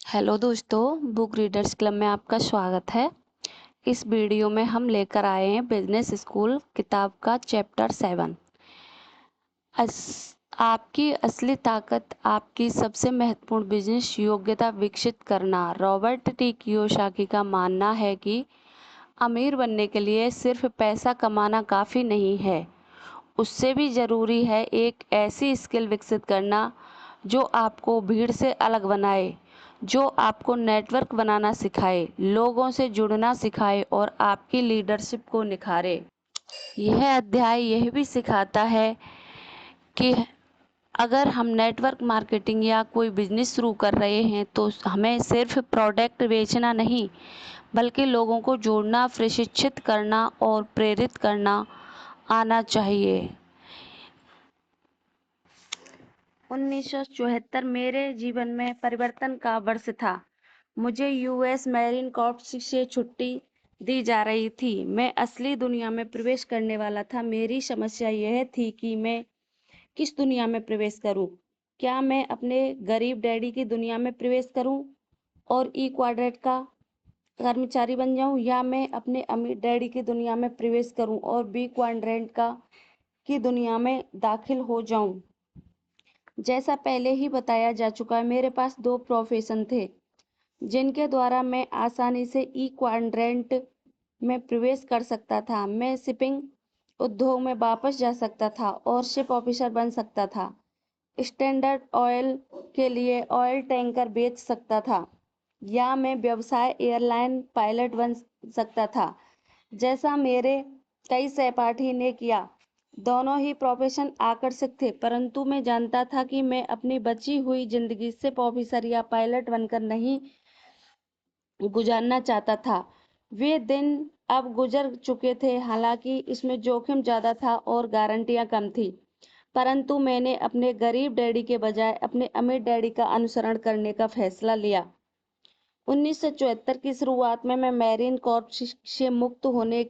Hello दोस्तों, book readers club में आपका स्वागत है। इस वीडियो में हम लेकर आए हैं बिजनेस स्कूल किताब का चैप्टर 7। आपकी असली ताकत आपकी सबसे महत्वपूर्ण बिजनेस योग्यता विकसित करना। रॉबर्ट टी कियोसाकी का मानना है कि अमीर बनने के लिए सिर्फ पैसा कमाना काफ़ी नहीं है, उससे भी ज़रूरी है एक ऐसी स्किल विकसित करना जो आपको भीड़ से अलग बनाए, जो आपको नेटवर्क बनाना सिखाए, लोगों से जुड़ना सिखाए और आपकी लीडरशिप को निखारे। यह अध्याय यह भी सिखाता है कि अगर हम नेटवर्क मार्केटिंग या कोई बिजनेस शुरू कर रहे हैं तो हमें सिर्फ प्रोडक्ट बेचना नहीं, बल्कि लोगों को जोड़ना, प्रशिक्षित करना और प्रेरित करना आना चाहिए। 1974 मेरे जीवन में परिवर्तन का वर्ष था। मुझे यूएस मैरीन कॉर्प्स से छुट्टी दी जा रही थी। मैं असली दुनिया में प्रवेश करने वाला था। मेरी समस्या यह थी कि मैं किस दुनिया में प्रवेश करूं? क्या मैं अपने गरीब डैडी की दुनिया में प्रवेश करूं और ई क्वाड्रेट का कर्मचारी बन जाऊं, या मैं अपने अमीर डैडी की दुनिया में प्रवेश करूं और बी क्वाड्रेंट का की दुनिया में दाखिल हो जाऊं? जैसा पहले ही बताया जा चुका है, मेरे पास दो प्रोफेशन थे जिनके द्वारा मैं आसानी से ई क्वाड्रेंट में प्रवेश कर सकता था। मैं शिपिंग उद्योग में वापस जा सकता था और शिप ऑफिसर बन सकता था। स्टैंडर्ड ऑयल के लिए ऑयल टैंकर बेच सकता था, या मैं व्यवसाय एयरलाइन पायलट बन सकता था, जैसा मेरे कई सहपाठी ने किया। दोनों ही प्रोफेशन आकर्षक थे, परंतु मैं जानता था कि मैं अपनी बची हुई जिंदगी शिप ऑफिसर या पायलट बनकर नहीं गुजारना चाहता था। वे दिन अब गुजर चुके थे, हालांकि इसमें जोखिम ज़्यादा था और गारंटियां कम थी। परंतु मैंने अपने गरीब डैडी के बजाय अपने अमीर डैडी का अनुसरण करने का फैसला लिया। 1974 की शुरुआत में मैं मैरीन कॉर्प्स से मुक्त होने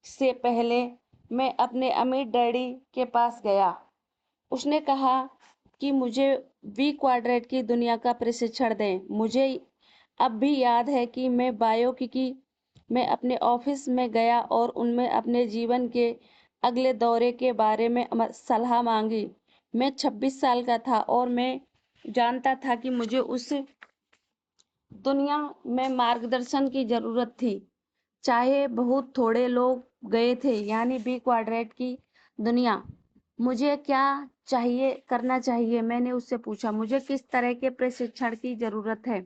से पहले मैं अपने अमीर डैडी के पास गया। उसने कहा कि मुझे वी क्वाड्रेट की दुनिया का प्रशिक्षण दें। मुझे अब भी याद है कि मैं बायोकिकी में अपने ऑफिस में गया और उनमें अपने जीवन के अगले दौरे के बारे में सलाह मांगी। मैं 26 साल का था और मैं जानता था कि मुझे उस दुनिया में मार्गदर्शन की ज़रूरत थी। चाहे बहुत थोड़े लोग गए थे, यानी बी क्वाड्रेट की दुनिया। मुझे क्या चाहिए करना चाहिए, मैंने उससे पूछा। मुझे किस तरह के प्रशिक्षण की ज़रूरत है?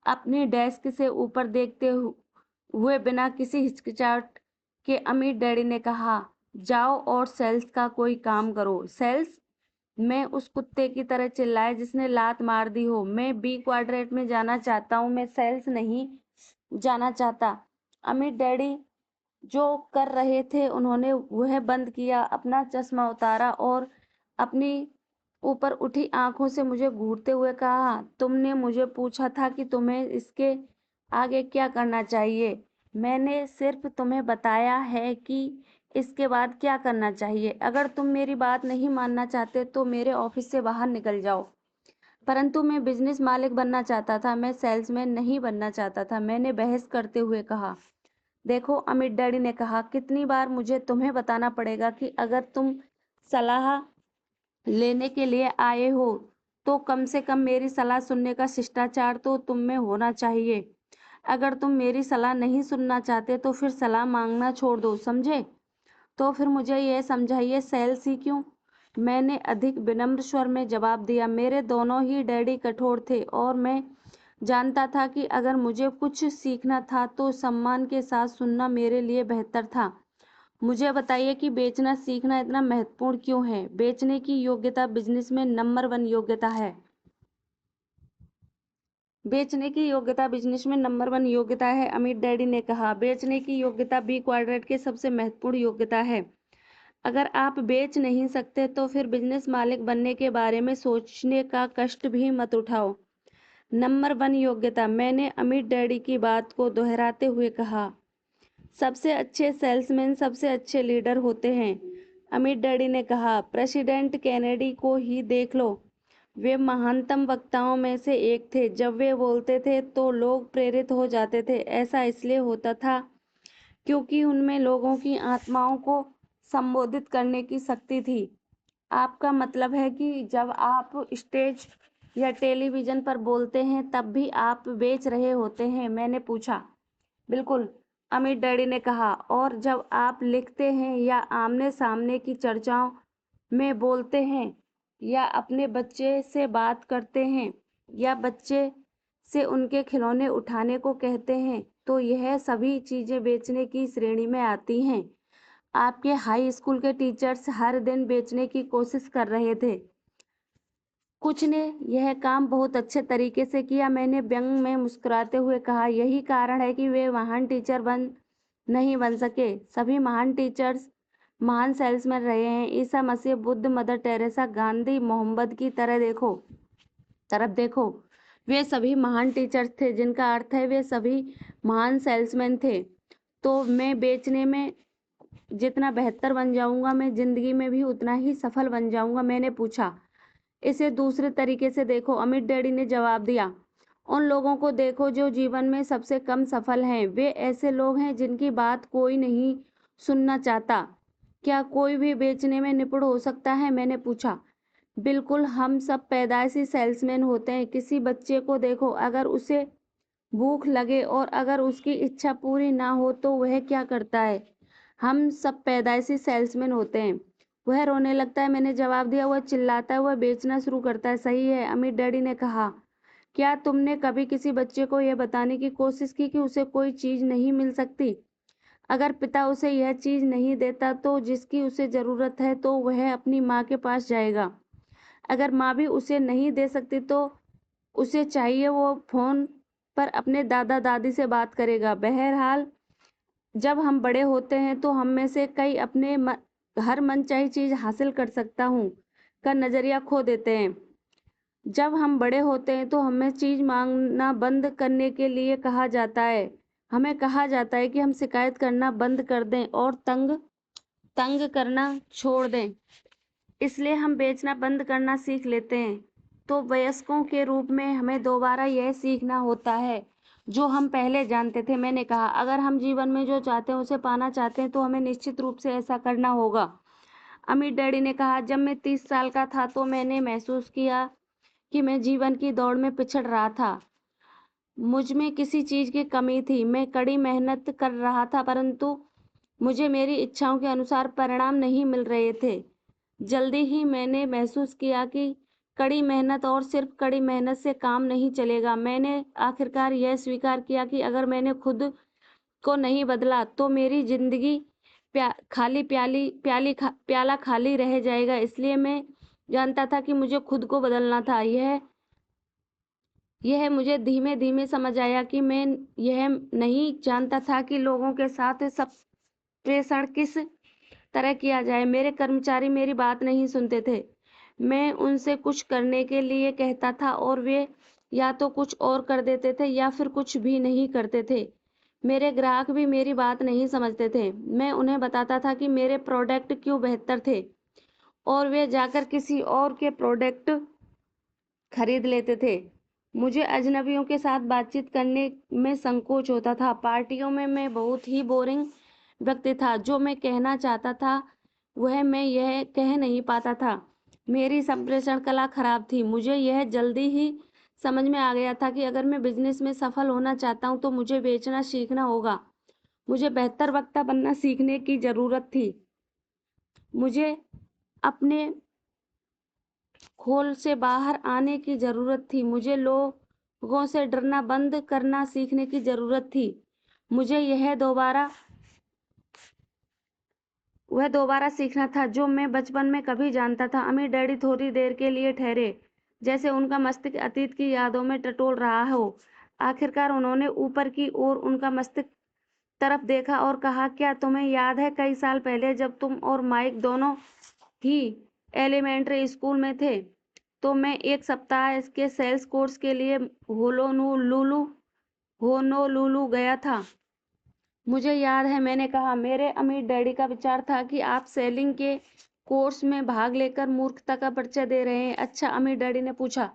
अपनी डेस्क से ऊपर देखते हुए बिना किसी हिचकिचाहट के अमीर डैडी ने कहा, जाओ और सेल्स का कोई काम करो। सेल्स? मैं उस कुत्ते की तरह चिल्लाया जिसने लात मार दी हो। मैं बी क्वाड्रेट में जाना चाहता हूँ, मैं सेल्स नहीं जाना चाहता। अमीर डैडी जो कर रहे थे उन्होंने वह बंद किया, अपना चश्मा उतारा और अपनी ऊपर उठी आंखों से मुझे घूरते हुए कहा, तुमने मुझे पूछा था कि तुम्हें इसके आगे क्या करना चाहिए। मैंने सिर्फ तुम्हें बताया है कि इसके बाद क्या करना चाहिए। अगर तुम मेरी बात नहीं मानना चाहते तो मेरे ऑफिस से बाहर निकल जाओ। परंतु मैं बिजनेस मालिक बनना चाहता था, मैं सेल्समैन नहीं बनना चाहता था, मैंने बहस करते हुए कहा। देखो, अमित डैडी ने कहा, कितनी बार मुझे तुम्हें बताना पड़ेगा कि अगर तुम सलाह लेने के लिए आए हो तो कम से कम मेरी सलाह सुनने का शिष्टाचार तो तुम में होना चाहिए। अगर तुम मेरी सलाह नहीं सुनना चाहते तो फिर सलाह मांगना छोड़ दो, समझे? तो फिर मुझे यह समझाइए, सेल्स ही क्यों? मैंने अधिक विनम्र स्वर में जवाब दिया। मेरे दोनों ही डैडी कठोर थे और मैं जानता था कि अगर मुझे कुछ सीखना था तो सम्मान के साथ सुनना मेरे लिए बेहतर था। मुझे बताइए कि बेचना सीखना इतना महत्वपूर्ण क्यों है? बेचने की योग्यता बिजनेस में नंबर 1 योग्यता है। बेचने की योग्यता बिजनेस में नंबर 1 योग्यता है, अमित डैडी ने कहा। बेचने की योग्यता बी क्वाड्रेंट के सबसे महत्वपूर्ण योग्यता है। अगर आप बेच नहीं सकते तो फिर बिजनेस मालिक बनने के बारे में सोचने का कष्ट भी मत उठाओ। नंबर 1 योग्यता, मैंने अमित डैडी की बात को दोहराते हुए कहा। सबसे अच्छे सेल्समैन सबसे अच्छे लीडर होते हैं, अमित डैडी ने कहा। प्रेसिडेंट कैनेडी को ही देख लो, वे महानतम वक्ताओं में से एक थे। जब वे बोलते थे तो लोग प्रेरित हो जाते थे। ऐसा इसलिए होता था क्योंकि उनमें लोगों की आत्माओं को संबोधित करने की शक्ति थी। आपका मतलब है कि जब आप स्टेज या टेलीविजन पर बोलते हैं तब भी आप बेच रहे होते हैं? मैंने पूछा। बिल्कुल, अमित डैडी ने कहा। और जब आप लिखते हैं या आमने सामने की चर्चाओं में बोलते हैं या अपने बच्चे से बात करते हैं या बच्चे से उनके खिलौने उठाने को कहते हैं तो यह सभी चीजें बेचने की श्रेणी में आती हैं। आपके हाई स्कूल के टीचर्स हर दिन बेचने की कोशिश कर रहे थे। कुछ ने यह काम बहुत अच्छे तरीके से किया। मैंने व्यंग में मुस्कुराते हुए कहा, यही कारण है कि वे महान टीचर नहीं बन सके। सभी महान टीचर्स महान सेल्समैन रहे हैं। ईसा मसीह, बुद्ध, मदर टेरेसा, गांधी, मोहम्मद की तरफ देखो। वे सभी महान टीचर्स थे, जिनका अर्थ है वे सभी महान सेल्समैन थे। तो मैं बेचने में जितना बेहतर बन जाऊंगा, मैं जिंदगी में भी उतना ही सफल बन जाऊंगा। मैंने पूछा, इसे दूसरे तरीके से देखो, अमित डैडी ने जवाब दिया। उन लोगों को देखो जो जीवन में सबसे कम सफल हैं। वे ऐसे लोग हैं जिनकी बात कोई नहीं सुनना चाहता। क्या कोई भी बेचने में निपुण हो सकता है? मैंने पूछा। बिल्कुल, हम सब पैदाइशी सेल्समैन होते हैं। किसी बच्चे को देखो, अगर उसे भूख लगे और अगर उसकी इच्छा पूरी ना हो तो वह क्या करता है? हम सब पैदाइशी सेल्समैन होते हैं। वह रोने लगता है, मैंने जवाब दिया। वह चिल्लाता है, वह बेचना शुरू करता है। सही है, अमित डैडी ने कहा। क्या तुमने कभी किसी बच्चे को यह बताने की कोशिश की कि उसे कोई चीज नहीं मिल सकती? अगर पिता उसे यह चीज नहीं देता तो जिसकी उसे जरूरत है तो वह अपनी माँ के पास जाएगा। अगर माँ भी उसे नहीं दे सकती तो उसे चाहिए वो फोन पर अपने दादा दादी से बात करेगा। बहरहाल, जब हम बड़े होते हैं तो हम में से कई अपने हर मनचाही चीज हासिल कर सकता हूँ का नजरिया खो देते हैं। जब हम बड़े होते हैं तो हमें चीज मांगना बंद करने के लिए कहा जाता है। हमें कहा जाता है कि हम शिकायत करना बंद कर दें और तंग तंग करना छोड़ दें। इसलिए हम बेचना बंद करना सीख लेते हैं। तो वयस्कों के रूप में हमें दोबारा यह सीखना होता है जो हम पहले जानते थे। मैंने कहा, अगर हम जीवन में जो चाहते हैं उसे पाना चाहते हैं तो हमें निश्चित रूप से ऐसा करना होगा। अमित डैडी ने कहा, जब मैं 30 साल का था तो मैंने महसूस किया कि मैं जीवन की दौड़ में पिछड़ रहा था। मुझ में किसी चीज की कमी थी। मैं कड़ी मेहनत कर रहा था परंतु मुझे मेरी इच्छाओं के अनुसार परिणाम नहीं मिल रहे थे। जल्दी ही मैंने महसूस किया कि कड़ी मेहनत और सिर्फ कड़ी मेहनत से काम नहीं चलेगा। मैंने आखिरकार यह स्वीकार किया कि अगर मैंने खुद को नहीं बदला तो मेरी जिंदगी प्याला खाली रह जाएगा। इसलिए मैं जानता था कि मुझे खुद को बदलना था। यह मुझे धीमे धीमे समझ आया कि मैं यह नहीं जानता था कि लोगों के साथ सब प्रेषण किस तरह किया जाए। मेरे कर्मचारी मेरी बात नहीं सुनते थे। मैं उनसे कुछ करने के लिए कहता था और वे या तो कुछ और कर देते थे या फिर कुछ भी नहीं करते थे। मेरे ग्राहक भी मेरी बात नहीं समझते थे। मैं उन्हें बताता था कि मेरे प्रोडक्ट क्यों बेहतर थे और वे जाकर किसी और के प्रोडक्ट खरीद लेते थे। मुझे अजनबियों के साथ बातचीत करने में संकोच होता था। पार्टियों में मैं बहुत ही बोरिंग व्यक्ति था। जो मैं कहना चाहता था वह मैं यह कह नहीं पाता था। मेरी संप्रेषण कला खराब थी। मुझे यह जल्दी ही समझ में आ गया था कि अगर मैं बिजनेस में सफल होना चाहता हूँ तो मुझे बेचना सीखना होगा। मुझे बेहतर वक्ता बनना सीखने की जरूरत थी। मुझे अपने खोल से बाहर आने की जरूरत थी। मुझे लोगों से डरना बंद करना सीखने की जरूरत थी। मुझे वह दोबारा सीखना था जो मैं बचपन में कभी जानता था। अमीर डैडी थोड़ी देर के लिए ठहरे, जैसे उनका मस्तिष्क अतीत की यादों में टटोल रहा हो। आखिरकार उन्होंने ऊपर की ओर उनका मस्तिष्क तरफ देखा और कहा, क्या तुम्हें याद है कई साल पहले जब तुम और माइक दोनों ही एलिमेंट्री स्कूल में थे तो मैं एक सप्ताह के सेल्स कोर्स के लिए होनोलुलु गया था? मुझे याद है, मैंने कहा। मेरे अमीर डैडी का विचार था कि आप सेलिंग के कोर्स में भाग लेकर मूर्खता का परिचय दे रहे हैं। अच्छा, अमीर डैडी ने पूछा।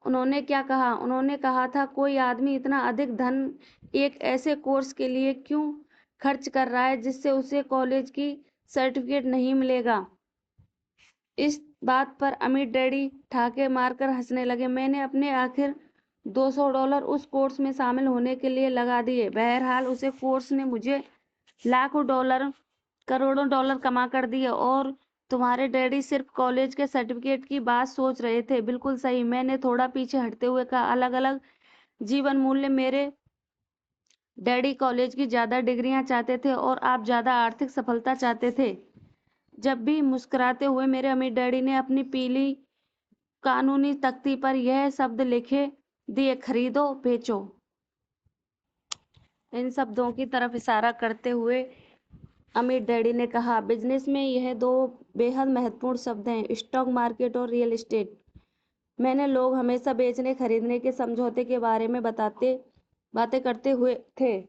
उन्होंने क्या कहा? उन्होंने कहा था कोई आदमी इतना अधिक धन एक ऐसे कोर्स के लिए क्यों खर्च कर रहा है जिससे उसे कॉलेज की सर्टिफिकेट नहीं मिलेगा। इस बात पर अमीर डैडी ठाके मारकर हंसने लगे। मैंने अपने आखिर $200 उस कोर्स में शामिल होने के लिए लगा दिए। बहरहाल उसे कोर्स ने मुझे लाखों डॉलर करोड़ों डॉलर कमा कर दिए और तुम्हारे डैडी सिर्फ कॉलेज के सर्टिफिकेट की बात सोच रहे थे। बिल्कुल सही, मैंने थोड़ा पीछे हटते हुए कहा। अलग अलग जीवन मूल्य। मेरे डैडी कॉलेज की ज्यादा डिग्रियां चाहते थे और आप ज्यादा आर्थिक सफलता चाहते थे। जब भी मुस्कुराते हुए मेरे अमीर डैडी ने अपनी पीली कानूनी तख्ती पर यह शब्द लिखे दिए, खरीदो बेचो। इन शब्दों की तरफ इशारा करते हुए अमीर डैडी ने कहा, बिजनेस में यह दो बेहद महत्वपूर्ण शब्द हैं, स्टॉक मार्केट और रियल एस्टेट। मैंने लोग हमेशा बेचने खरीदने के समझौते के बारे में बातें करते हुए थे।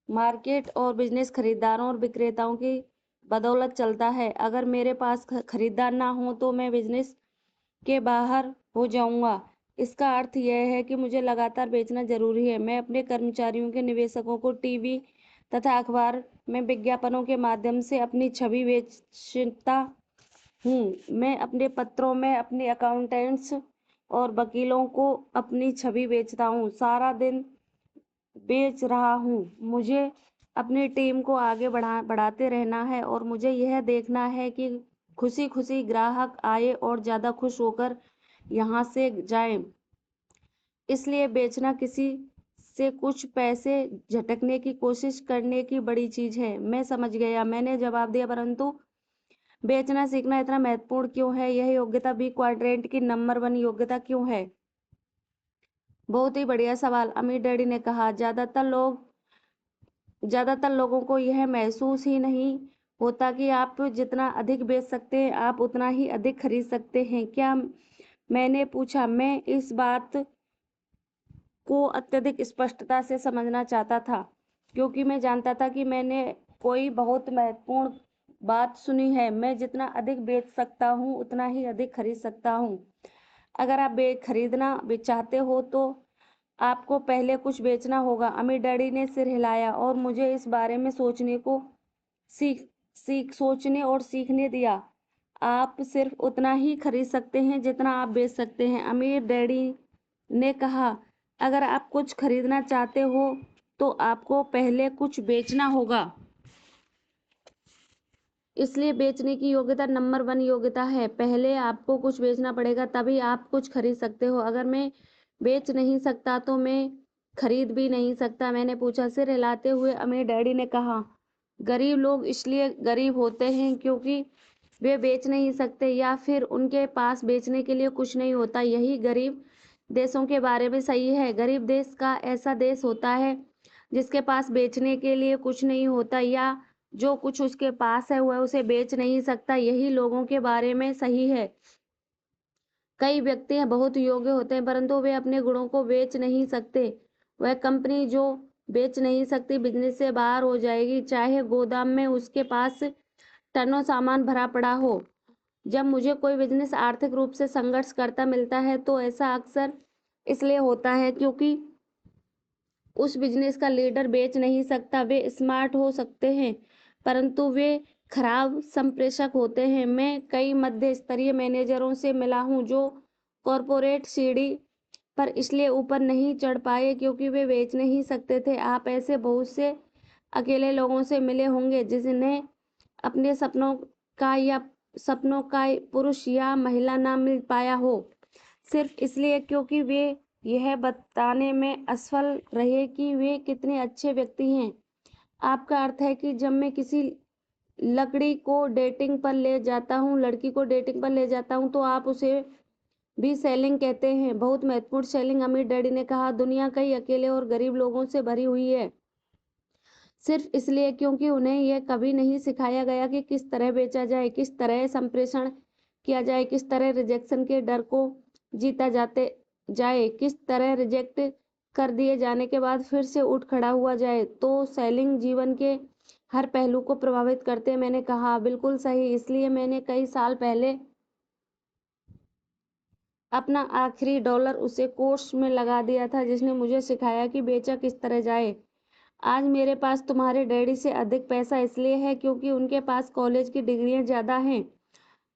मार्केट और बिजनेस खरीदारों और विक्रेताओं की बदौलत चलता है। अगर मेरे पास खरीदार ना हो तो मैं बिजनेस के बाहर हो जाऊंगा। इसका अर्थ यह है कि मुझे लगातार बेचना जरूरी है। मैं अपने कर्मचारियों के निवेशकों को टीवी तथा अखबार में विज्ञापनों के माध्यम से अपनी छवि बेचता हूँ। मैं अपने पत्रों में अपने अकाउंटेंट्स और वकीलों को अपनी छवि बेचता हूँ। सारा दिन बेच रहा हूँ। मुझे अपनी टीम को आगे बढ़ाते रहना है और मुझे यह देखना है कि खुशी खुशी ग्राहक आए और ज्यादा खुश होकर यहाँ से जाएं। इसलिए बेचना किसी से कुछ पैसे झटकने की कोशिश करने की बड़ी चीज है। मैं समझ गया, मैंने जवाब दिया, परंतु बेचना सीखना इतना महत्वपूर्ण क्यों है? यह योग्यता बी क्वाड्रेंट की नंबर 1 योग्यता क्यों है? बहुत ही बढ़िया सवाल, अमीर डैडी ने कहा। ज्यादातर लोगों को यह महसूस ही नहीं होता कि आप जितना अधिक बेच सकते हैं आप उतना ही अधिक खरीद सकते हैं। क्या? मैंने पूछा। मैं इस बात को अत्यधिक स्पष्टता से समझना चाहता था क्योंकि मैं जानता था कि मैंने कोई बहुत महत्वपूर्ण बात सुनी है। मैं जितना अधिक बेच सकता हूँ उतना ही अधिक खरीद सकता हूँ। अगर आप खरीदना भी चाहते हो तो आपको पहले कुछ बेचना होगा। अमीर डैडी ने सिर हिलाया और मुझे इस बारे में सोचने और सीखने दिया। आप सिर्फ उतना ही खरीद सकते हैं जितना आप बेच सकते हैं, अमीर डैडी ने कहा। अगर आप कुछ खरीदना चाहते हो तो आपको पहले कुछ बेचना होगा। इसलिए बेचने की योग्यता नंबर 1 योग्यता है। पहले आपको कुछ बेचना पड़ेगा तभी आप कुछ खरीद सकते हो। अगर मैं बेच नहीं सकता तो मैं खरीद भी नहीं सकता। मैंने पूछा। सिर हिलाते हुए अमीर डैडी ने कहा, गरीब लोग इसलिए गरीब होते हैं क्योंकि वे बेच नहीं सकते या फिर उनके पास बेचने के लिए कुछ नहीं होता। यही गरीब देशों के बारे में सही है। गरीब देश का ऐसा देश होता है जिसके पास बेचने के लिए कुछ नहीं होता या जो कुछ उसके पास है वह उसे बेच नहीं सकता। यही लोगों के बारे में सही है। कई व्यक्ति बहुत योग्य होते हैं परंतु वे अपने गुणों को बेच नहीं सकते। वह कंपनी जो बेच नहीं सकती बिजनेस से बाहर हो जाएगी, चाहे गोदाम में उसके पास टनों सामान भरा पड़ा हो। जब मुझे कोई बिजनेस आर्थिक रूप से संघर्ष करता मिलता है तो ऐसा अक्सर इसलिए होता है क्योंकि उस बिजनेस का लीडर बेच नहीं सकता। वे स्मार्ट हो सकते हैं परंतु वे खराब संप्रेषक होते हैं। मैं कई मध्य स्तरीय मैनेजरों से मिला हूं जो कॉरपोरेट सीढ़ी पर इसलिए ऊपर नहीं चढ़ पाए क्योंकि वे बेच नहीं सकते थे। आप ऐसे बहुत से अकेले लोगों से मिले होंगे जिन्हें अपने सपनों का पुरुष या महिला ना मिल पाया हो, सिर्फ इसलिए क्योंकि वे यह बताने में असफल रहे कि वे कितने अच्छे व्यक्ति हैं। आपका अर्थ है कि जब मैं किसी लड़की को डेटिंग पर ले जाता हूँ तो आप उसे भी सेलिंग कहते हैं। बहुत महत्वपूर्ण सेलिंग, अमीर डैडी ने कहा। दुनिया कई अकेले और गरीब लोगों से भरी हुई है सिर्फ इसलिए क्योंकि उन्हें यह कभी नहीं सिखाया गया कि किस तरह बेचा जाए, किस तरह संप्रेषण किया जाए, किस तरह रिजेक्शन के डर को जीता जाए, किस तरह रिजेक्ट कर दिए जाने के बाद फिर से उठ खड़ा हुआ जाए। तो सेलिंग जीवन के हर पहलू को प्रभावित करते हैं। मैंने कहा, बिल्कुल सही। इसलिए मैंने कई साल पहले अपना आखिरी डॉलर उसे कोर्स में लगा दिया था जिसने मुझे सिखाया कि बेचा किस तरह जाए। आज मेरे पास तुम्हारे डैडी से अधिक पैसा इसलिए है क्योंकि उनके पास कॉलेज की डिग्रियां ज़्यादा हैं,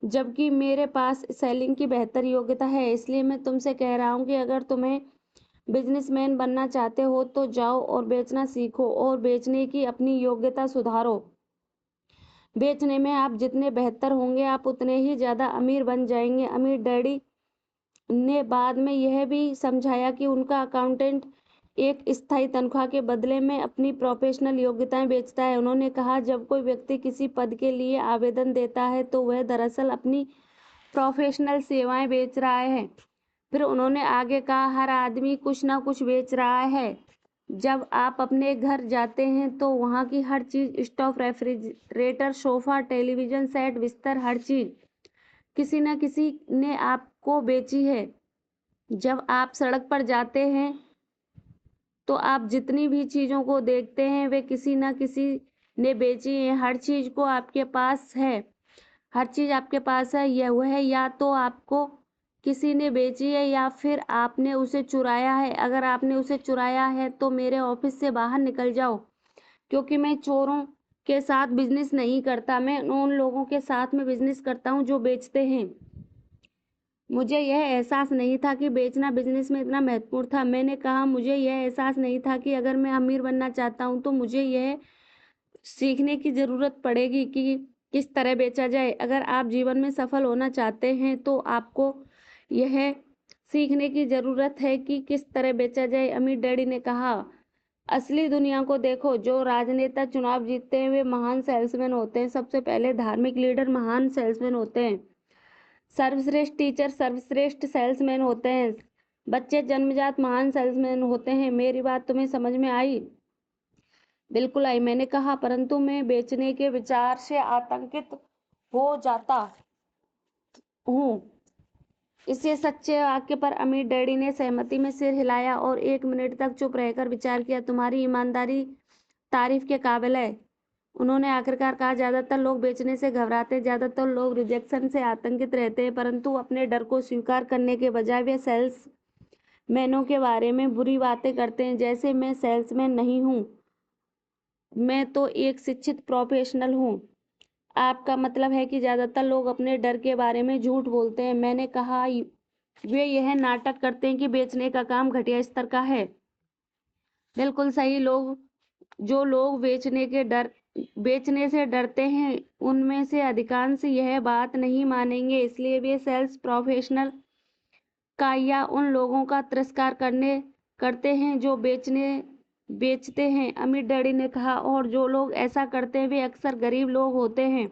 जबकि मेरे पास सेलिंग की बेहतर योग्यता है। इसलिए मैं तुमसे कह रहा हूँ कि अगर तुम्हें बिजनेसमैन बनना चाहते हो तो जाओ और बेचना सीखो और बेचने की अपनी योग्यता सुधारो। बेचने में आप जितने बेहतर होंगे आप उतने ही ज़्यादा अमीर बन जाएंगे। अमीर डैडी ने बाद में यह भी समझाया कि उनका अकाउंटेंट एक स्थायी तनख्वाह के बदले में अपनी प्रोफेशनल योग्यताएं बेचता है। उन्होंने कहा, जब कोई व्यक्ति किसी पद के लिए आवेदन देता है तो वह दरअसल अपनी प्रोफेशनल सेवाएं बेच रहा है। फिर उन्होंने आगे कहा, हर आदमी कुछ ना कुछ बेच रहा है। जब आप अपने घर जाते हैं तो वहाँ की हर चीज़, stove, refrigerator, sofa, television set, बिस्तर, हर चीज़ किसी न किसी ने आपको बेची है। जब आप सड़क पर जाते हैं तो आप जितनी भी चीज़ों को देखते हैं वे किसी न किसी ने बेची है। हर चीज़ को आपके पास है, हर चीज़ आपके पास है, यह वह या तो आपको किसी ने बेची है या फिर आपने उसे चुराया है। अगर आपने उसे चुराया है तो मेरे ऑफिस से बाहर निकल जाओ, क्योंकि मैं चोरों के साथ बिजनेस नहीं करता। मैं उन लोगों के साथ में बिजनेस करता हूँ जो बेचते हैं। मुझे यह एहसास नहीं था कि बेचना बिजनेस में इतना महत्वपूर्ण था। मैंने कहा, मुझे यह एहसास नहीं था कि अगर मैं अमीर बनना चाहता हूँ तो मुझे यह सीखने की ज़रूरत पड़ेगी कि किस तरह बेचा जाए। अगर आप जीवन में सफल होना चाहते हैं तो आपको यह सीखने की ज़रूरत है कि किस तरह बेचा जाए। अमीर डैडी ने कहा, असली दुनिया को देखो। जो राजनेता चुनाव जीतते हैं वे महान सेल्समैन होते हैं। सबसे पहले धार्मिक लीडर महान सेल्समैन होते हैं। सर्वश्रेष्ठ टीचर सर्वश्रेष्ठ सेल्समैन होते हैं। बच्चे जन्मजात महान सेल्समैन होते हैं। मेरी बात तुम्हें समझ में आई? बिल्कुल आई। मैंने कहा, परंतु मैं बेचने के विचार से आतंकित हो जाता हूँ। इसे सच्चे वाक्य पर अमीर डैडी ने सहमति में सिर हिलाया और 1 मिनट तक चुप रहकर विचार किया। तुम्हारी ईमानदारी तारीफ के काबिल है, उन्होंने आखिरकार कहा। ज्यादातर लोग बेचने से घबराते हैं, ज्यादातर लोग रिजेक्शन से आतंकित रहते हैं, परंतु अपने डर को स्वीकार करने के बजाय वे सेल्स मैनों के बारे में बुरी बातें करते हैं। जैसे मैं सेल्समैन नहीं हूँ, मैं तो एक शिक्षित प्रोफेशनल हूँ। आपका मतलब है कि ज्यादातर लोग अपने डर के बारे में झूठ बोलते हैं? मैंने कहा, वे यह नाटक करते हैं कि बेचने का काम घटिया स्तर का है। बिल्कुल सही। जो लोग बेचने से डरते हैं उनमें से अधिकांश यह बात नहीं मानेंगे, इसलिए वे सेल्स प्रोफेशनल का या उन लोगों का तिरस्कार करते हैं जो बेचते हैं। अमीर डैडी ने कहा, और जो लोग ऐसा करते हैं वे अक्सर गरीब लोग होते हैं।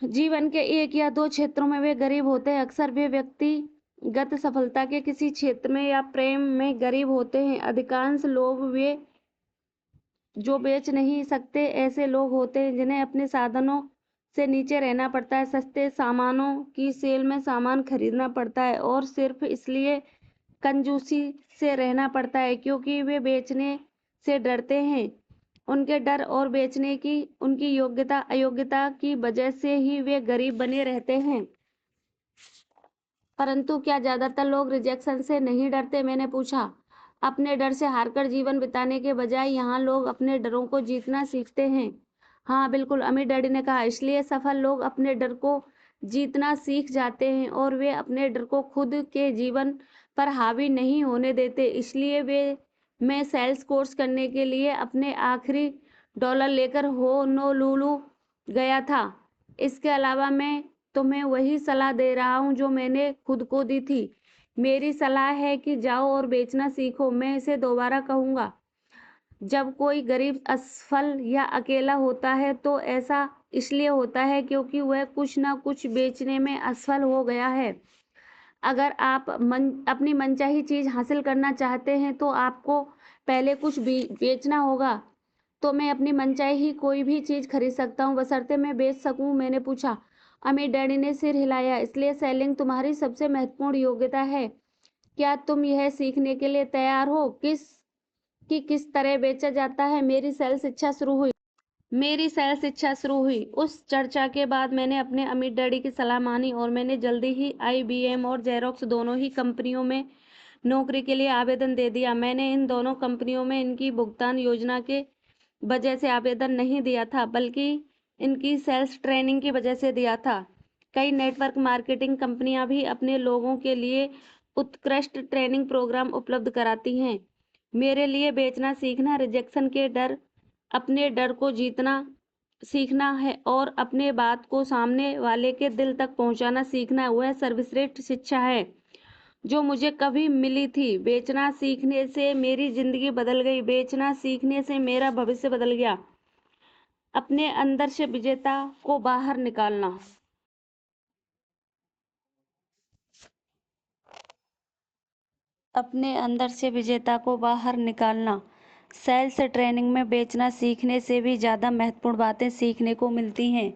जीवन के 1 या 2 क्षेत्रों में वे गरीब होते हैं। अक्सर वे व्यक्तिगत सफलता के किसी क्षेत्र में या प्रेम में गरीब होते हैं। अधिकांश लोग वे जो बेच नहीं सकते ऐसे लोग होते हैं जिन्हें अपने साधनों से नीचे रहना पड़ता है, सस्ते सामानों की सेल में सामान खरीदना पड़ता है और सिर्फ इसलिए कंजूसी से रहना पड़ता है क्योंकि वे बेचने से डरते हैं। उनके डर और बेचने की उनकी योग्यता अयोग्यता की वजह से ही वे गरीब बने रहते हैं। परंतु क्या ज्यादातर लोग रिजेक्शन से नहीं डरते? मैंने पूछा। अपने डर से हारकर जीवन बिताने के बजाय यहाँ लोग अपने डरों को जीतना सीखते हैं। हाँ बिल्कुल, अमीर डैडी ने कहा। इसलिए सफल लोग अपने डर को जीतना सीख जाते हैं और वे अपने डर को खुद के जीवन पर हावी नहीं होने देते। इसलिए मैं सेल्स कोर्स करने के लिए अपने आखिरी डॉलर लेकर होनोलुलु गया था। इसके अलावा मैं तुम्हें वही सलाह दे रहा हूँ जो मैंने खुद को दी थी। मेरी सलाह है कि जाओ और बेचना सीखो। मैं इसे दोबारा कहूँगा, जब कोई गरीब असफल या अकेला होता है तो ऐसा इसलिए होता है क्योंकि वह कुछ ना कुछ बेचने में असफल हो गया है। अगर आप अपनी मनचाही चीज हासिल करना चाहते हैं तो आपको पहले कुछ भी बेचना होगा। तो मैं अपनी मनचाही ही कोई भी चीज खरीद सकता हूँ बशर्ते मैं बेच सकूं? मैंने पूछा। अमीर डैडी ने सिर हिलाया। इसलिए सेलिंग तुम्हारी सबसे महत्वपूर्ण योग्यता है। क्या तुम यह सीखने के लिए तैयार हो? कि किस तरह बेचा जाता है। मेरी सेल्स इच्छा शुरू हुई। उस चर्चा के बाद मैंने अपने अमीर डैडी की सलाह मानी और मैंने जल्दी ही IBM और जेरोक्स दोनों ही कंपनियों में नौकरी के लिए आवेदन दे दिया। मैंने इन दोनों कंपनियों में इनकी भुगतान योजना के वजह से आवेदन नहीं दिया था, बल्कि इनकी सेल्स ट्रेनिंग की वजह से दिया था। कई नेटवर्क मार्केटिंग कंपनियां भी अपने लोगों के लिए उत्कृष्ट ट्रेनिंग प्रोग्राम उपलब्ध कराती हैं। मेरे लिए बेचना सीखना रिजेक्शन के डर, अपने डर को जीतना सीखना है और अपने बात को सामने वाले के दिल तक पहुंचाना सीखना वह सर्वश्रेष्ठ शिक्षा है जो मुझे कभी मिली थी। बेचना सीखने से मेरी जिंदगी बदल गई। बेचना सीखने से मेरा भविष्य बदल गया। अपने अंदर से विजेता को बाहर निकालना। अपने अंदर से विजेता को बाहर निकालना। सेल्स ट्रेनिंग में बेचना सीखने से भी ज़्यादा महत्वपूर्ण बातें सीखने को मिलती हैं।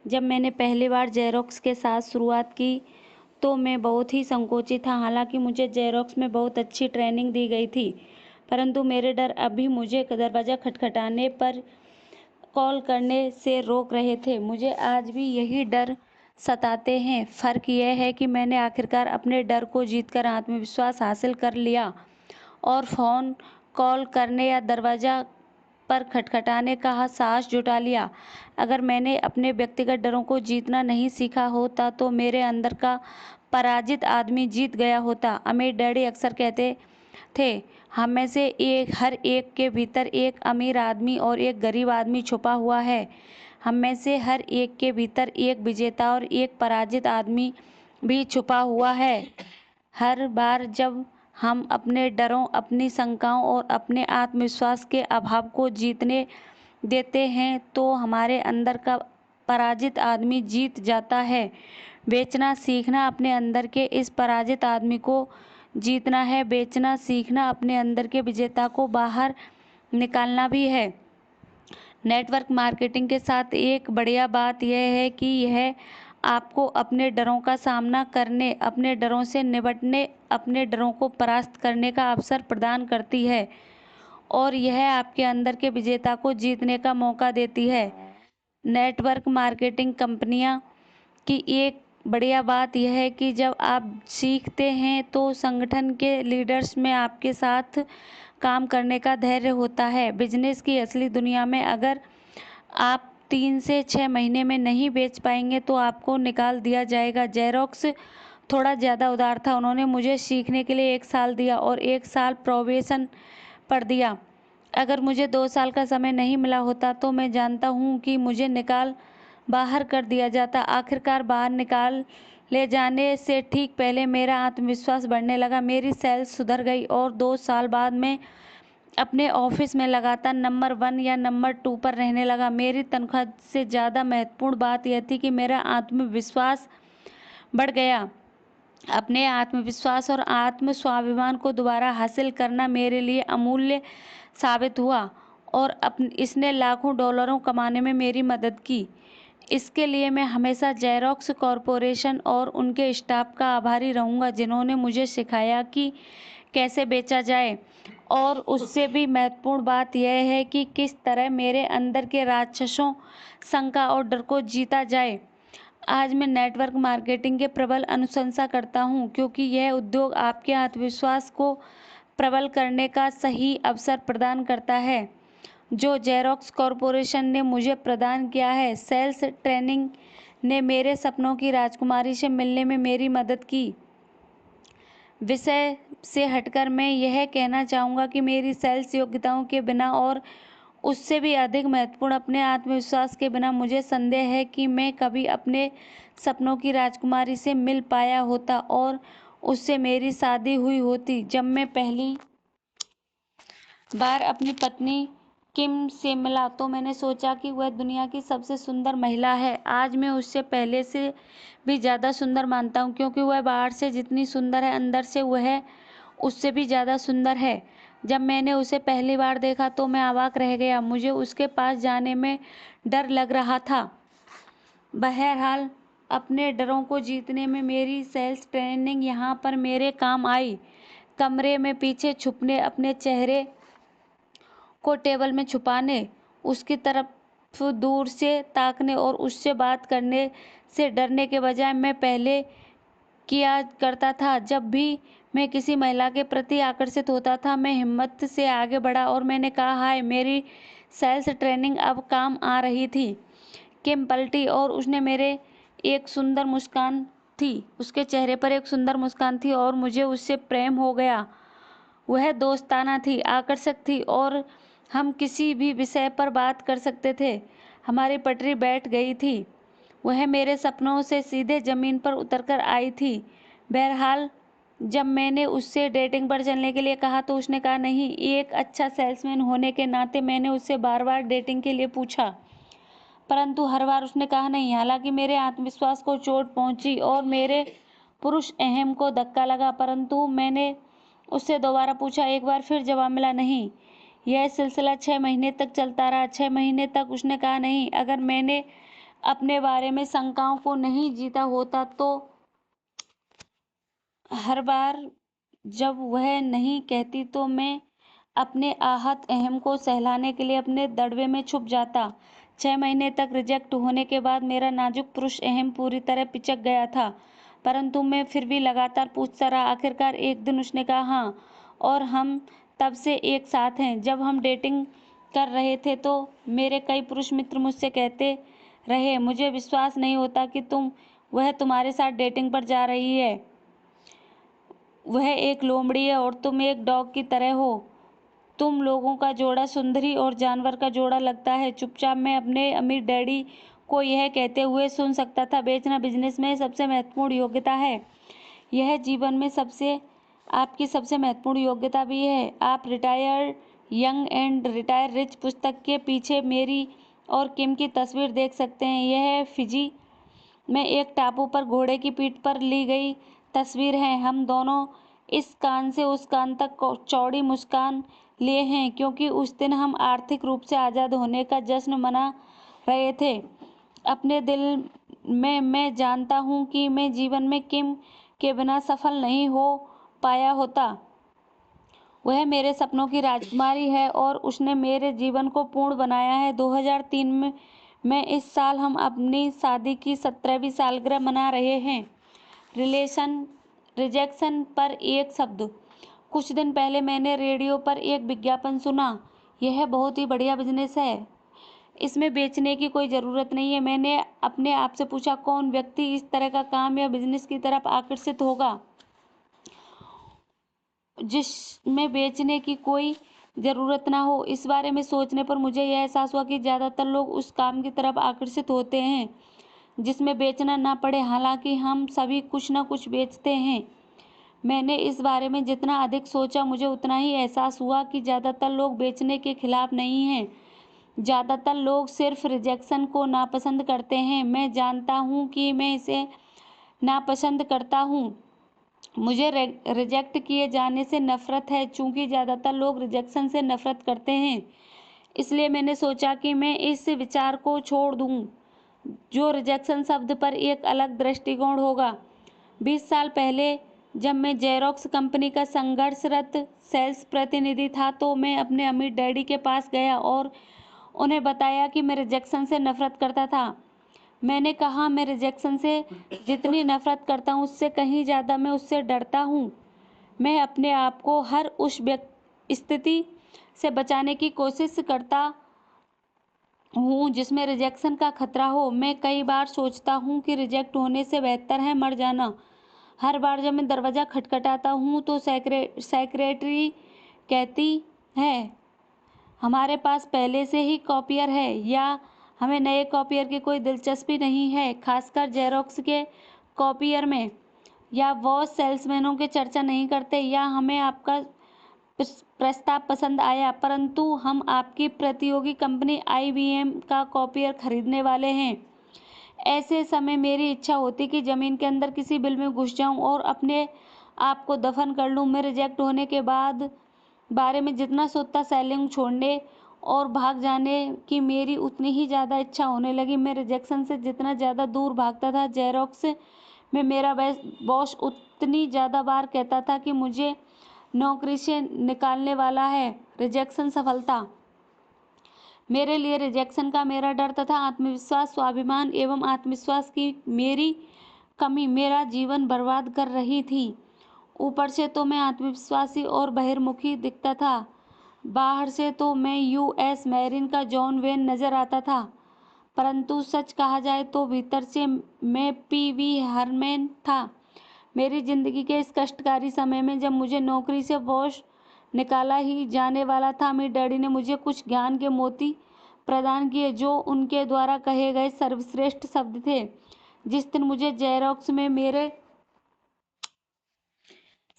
जब मैंने पहली बार जेरोक्स के साथ शुरुआत की तो मैं बहुत ही संकोचित था। हालांकि मुझे जेरोक्स में बहुत अच्छी ट्रेनिंग दी गई थी, परंतु मेरे डर अभी मुझे दरवाज़ा खटखटाने पर कॉल करने से रोक रहे थे। मुझे आज भी यही डर सताते हैं। फ़र्क यह है कि मैंने आखिरकार अपने डर को जीतकर आत्मविश्वास हासिल कर लिया और फ़ोन कॉल करने या दरवाज़ा पर खटखटाने का साहस जुटा लिया। अगर मैंने अपने व्यक्तिगत डरों को जीतना नहीं सीखा होता तो मेरे अंदर का पराजित आदमी जीत गया होता। अमीर डैडी अक्सर कहते थे, हम में से हर एक के भीतर एक अमीर आदमी और एक गरीब आदमी छुपा हुआ है। हम में से हर एक के भीतर एक विजेता और एक पराजित आदमी भी छुपा हुआ है। हर बार जब हम अपने डरों, अपनी शंकाओं और अपने आत्मविश्वास के अभाव को जीतने देते हैं तो हमारे अंदर का पराजित आदमी जीत जाता है। बेचना सीखना अपने अंदर के इस पराजित आदमी को जीतना है। बेचना सीखना अपने अंदर के विजेता को बाहर निकालना भी है। नेटवर्क मार्केटिंग के साथ एक बढ़िया बात यह है कि यह आपको अपने डरों का सामना करने, अपने डरों से निपटने, अपने डरों को परास्त करने का अवसर प्रदान करती है और यह आपके अंदर के विजेता को जीतने का मौका देती है। नेटवर्क मार्केटिंग कंपनियां की एक बढ़िया बात यह है कि जब आप सीखते हैं तो संगठन के लीडर्स में आपके साथ काम करने का धैर्य होता है। बिजनेस की असली दुनिया में अगर आप 3 से 6 महीने में नहीं बेच पाएंगे तो आपको निकाल दिया जाएगा। जेरोक्स थोड़ा ज़्यादा उदार था। उन्होंने मुझे सीखने के लिए 1 साल दिया और 1 साल प्रोबेशन पर दिया। अगर मुझे 2 साल का समय नहीं मिला होता तो मैं जानता हूँ कि मुझे बाहर कर दिया जाता। आखिरकार बाहर निकाल ले जाने से ठीक पहले मेरा आत्मविश्वास बढ़ने लगा। मेरी सेल्स सुधर गई और 2 साल बाद मैं अपने ऑफिस में लगातार नंबर 1 या नंबर 2 पर रहने लगा। मेरी तनख्वाह से ज़्यादा महत्वपूर्ण बात यह थी कि मेरा आत्मविश्वास बढ़ गया। अपने आत्मविश्वास और आत्म स्वाभिमान को दोबारा हासिल करना मेरे लिए अमूल्य साबित हुआ और इसने लाखों डॉलरों कमाने में मेरी मदद की। इसके लिए मैं हमेशा जेरोक्स कॉरपोरेशन और उनके स्टाफ का आभारी रहूंगा जिन्होंने मुझे सिखाया कि कैसे बेचा जाए। और उससे भी महत्वपूर्ण बात यह है कि किस तरह मेरे अंदर के राक्षसों, शंका और डर को जीता जाए। आज मैं नेटवर्क मार्केटिंग के प्रबल अनुशंसा करता हूं क्योंकि यह उद्योग आपके आत्मविश्वास को प्रबल करने का सही अवसर प्रदान करता है जो जेरोक्स कॉरपोरेशन ने मुझे प्रदान किया है। सेल्स ट्रेनिंग ने मेरे सपनों की राजकुमारी से मिलने में मेरी मदद की। विषय से हटकर मैं यह कहना चाहूँगा कि मेरी सेल्स योग्यताओं के बिना और उससे भी अधिक महत्वपूर्ण अपने आत्मविश्वास के बिना मुझे संदेह है कि मैं कभी अपने सपनों की राजकुमारी से मिल पाया होता और उससे मेरी शादी हुई होती। जब मैं पहली बार अपनी पत्नी किम से मिला तो मैंने सोचा कि वह दुनिया की सबसे सुंदर महिला है। आज मैं उससे पहले से भी ज़्यादा सुंदर मानता हूँ क्योंकि वह बाहर से जितनी सुंदर है अंदर से वह उससे भी ज़्यादा सुंदर है। जब मैंने उसे पहली बार देखा तो मैं अवाक रह गया। मुझे उसके पास जाने में डर लग रहा था। बहरहाल अपने डरों को जीतने में मेरी सेल्स ट्रेनिंग यहाँ पर मेरे काम आई। कमरे में पीछे छुपने अपने चेहरे को टेबल में छुपाने, उसकी तरफ दूर से ताकने और उससे बात करने से डरने के बजाय मैं पहले किया करता था। जब भी मैं किसी महिला के प्रति आकर्षित होता था, मैं हिम्मत से आगे बढ़ा और मैंने कहा, हाय, मेरी सेल्स ट्रेनिंग अब काम आ रही थी। किम पलटी और उसने मेरे एक सुंदर मुस्कान थी उसके चेहरे पर एक सुंदर मुस्कान थी और मुझे उससे प्रेम हो गया। वह दोस्ताना थी, आकर्षक थी और हम किसी भी विषय पर बात कर सकते थे। हमारी पटरी बैठ गई थी। वह मेरे सपनों से सीधे जमीन पर उतरकर आई थी। बहरहाल, जब मैंने उससे डेटिंग पर चलने के लिए कहा तो उसने कहा नहीं। एक अच्छा सेल्समैन होने के नाते मैंने उससे बार बार डेटिंग के लिए पूछा, परंतु हर बार उसने कहा नहीं। हालांकि मेरे आत्मविश्वास को चोट पहुंची और मेरे पुरुष अहम को धक्का लगा, परंतु मैंने उससे दोबारा पूछा। एक बार फिर जवाब मिला नहीं। यह सिलसिला 6 महीने तक चलता रहा। 6 महीने तक उसने कहा नहीं। अगर मैंने अपने बारे में शंकाओं को नहीं जीता होता तो हर बार जब वह नहीं कहती तो मैं अपने आहत अहम को सहलाने के लिए अपने दड़बे में छुप जाता। 6 महीने तक रिजेक्ट होने के बाद मेरा नाजुक पुरुष अहम पूरी तरह पिचक गया था, परंतु मैं फिर भी लगातार पूछता रहा। आखिरकार एक दिन उसने कहा, हाँ, और हम तब से एक साथ हैं। जब हम डेटिंग कर रहे थे तो मेरे कई पुरुष मित्र मुझसे कहते रहे, मुझे विश्वास नहीं होता कि वह तुम्हारे साथ डेटिंग पर जा रही है। वह एक लोमड़ी है और तुम एक डॉग की तरह हो। तुम लोगों का जोड़ा सुंदरी और जानवर का जोड़ा लगता है। चुपचाप मैं अपने अमीर डैडी को यह कहते हुए सुन सकता था, बेचना बिजनेस में सबसे महत्वपूर्ण योग्यता है। यह जीवन में आपकी सबसे महत्वपूर्ण योग्यता भी है। आप retire young and retire rich पुस्तक के पीछे मेरी और किम की तस्वीर देख सकते हैं। यह फिजी में एक टापू पर घोड़े की पीठ पर ली गई तस्वीर है। हम दोनों इस कान से उस कान तक चौड़ी मुस्कान लिए हैं, क्योंकि उस दिन हम आर्थिक रूप से आज़ाद होने का जश्न मना रहे थे। अपने दिल में मैं जानता हूँ कि मैं जीवन में किम के बिना सफल नहीं हो पाया होता। वह मेरे सपनों की राजकुमारी है और उसने मेरे जीवन को पूर्ण बनाया है। 2003 में इस साल हम अपनी शादी की 17वीं सालगिरह मना रहे हैं। रिजेक्शन पर एक शब्द। कुछ दिन पहले मैंने रेडियो पर एक विज्ञापन सुना। यह बहुत ही बढ़िया बिजनेस है, इसमें बेचने की कोई ज़रूरत नहीं है। मैंने अपने आप से पूछा, कौन व्यक्ति इस तरह का काम या बिजनेस की तरफ आकर्षित होगा जिसमें बेचने की कोई ज़रूरत ना हो। इस बारे में सोचने पर मुझे यह एहसास हुआ कि ज़्यादातर लोग उस काम की तरफ आकर्षित होते हैं जिसमें बेचना ना पड़े। हालांकि हम सभी कुछ ना कुछ बेचते हैं। मैंने इस बारे में जितना अधिक सोचा, मुझे उतना ही एहसास हुआ कि ज़्यादातर लोग बेचने के खिलाफ नहीं हैं। ज़्यादातर लोग सिर्फ रिजेक्शन को नापसंद करते हैं। मैं जानता हूँ कि मैं इसे नापसंद करता हूँ। मुझे रिजेक्ट किए जाने से नफरत है। चूंकि ज़्यादातर लोग रिजेक्शन से नफरत करते हैं, इसलिए मैंने सोचा कि मैं इस विचार को छोड़ दूँ जो रिजेक्शन शब्द पर एक अलग दृष्टिकोण होगा। 20 साल पहले जब मैं जेरोक्स कंपनी का संघर्षरत सेल्स प्रतिनिधि था तो मैं अपने अमीर डैडी के पास गया और उन्हें बताया कि मैं रिजेक्शन से नफरत करता था। मैंने कहा, मैं रिजेक्शन से जितनी नफरत करता हूँ उससे कहीं ज़्यादा मैं उससे डरता हूँ। मैं अपने आप को हर उस स्थिति से बचाने की कोशिश करता हूँ जिसमें रिजेक्शन का खतरा हो। मैं कई बार सोचता हूँ कि रिजेक्ट होने से बेहतर है मर जाना। हर बार जब मैं दरवाज़ा खटखटाता हूँ तो सेक्रेटरी कहती है, हमारे पास पहले से ही कॉपियर है, या हमें नए कॉपियर की कोई दिलचस्पी नहीं है, खासकर जेरोक्स के कॉपियर में। या वॉच सेल्समैनों की चर्चा नहीं करते, या हमें आपका प्रस्ताव पसंद आया परंतु हम आपकी प्रतियोगी कंपनी IBM का कॉपियर खरीदने वाले हैं। ऐसे समय मेरी इच्छा होती कि ज़मीन के अंदर किसी बिल में घुस जाऊं और अपने आप को दफन कर लूं। मैं रिजेक्ट होने के बाद बारे में जितना सोचता, सेलिंग छोड़ने और भाग जाने की मेरी उतनी ही ज़्यादा इच्छा होने लगी। मैं रिजेक्शन से जितना ज़्यादा दूर भागता था, जेरोक्स में मेरा बॉस उतनी ज़्यादा बार कहता था कि मुझे नौकरी से निकालने वाला है। रिजेक्शन सफलता मेरे लिए रिजेक्शन का मेरा डर तथा आत्मविश्वास, स्वाभिमान एवं आत्मविश्वास की मेरी कमी मेरा जीवन बर्बाद कर रही थी। ऊपर से तो मैं आत्मविश्वासी और बहिर्मुखी दिखता था, बाहर से तो मैं यूएस मैरीन का जॉन वेन नजर आता था, परंतु सच कहा जाए तो भीतर से मैं पीवी हरमैन था। मेरी जिंदगी के इस कष्टकारी समय में जब मुझे नौकरी से बॉस निकाला ही जाने वाला था, मेरे डैडी ने मुझे कुछ ज्ञान के मोती प्रदान किए जो उनके द्वारा कहे गए सर्वश्रेष्ठ शब्द थे। जिस दिन मुझे जेरोक्स में मेरे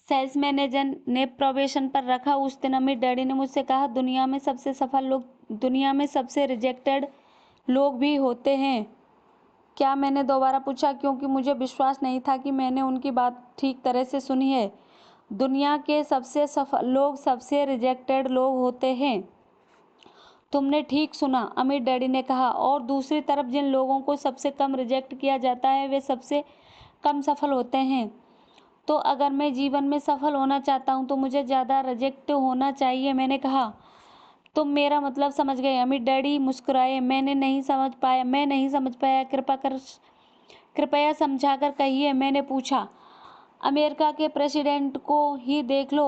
सेल्स मैनेजर ने प्रोबेशन पर रखा, उस दिन अमीर डैडी ने मुझसे कहा, दुनिया में सबसे सफल लोग दुनिया में सबसे रिजेक्टेड लोग भी होते हैं क्या? मैंने दोबारा पूछा, क्योंकि मुझे विश्वास नहीं था कि मैंने उनकी बात ठीक तरह से सुनी है। दुनिया के सबसे सफल लोग सबसे रिजेक्टेड लोग होते हैं। तुमने ठीक सुना, अमीर डैडी ने कहा। और दूसरी तरफ जिन लोगों को सबसे कम रिजेक्ट किया जाता है वे सबसे कम सफल होते हैं। तो अगर मैं जीवन में सफल होना चाहता हूँ तो मुझे ज़्यादा रिजेक्ट होना चाहिए, मैंने कहा। तुम मेरा मतलब समझ गए? अमीर डैडी मुस्कुराए। मैं नहीं समझ पाया। कृपया समझाकर कहिए, मैंने पूछा। अमेरिका के प्रेसिडेंट को ही देख लो।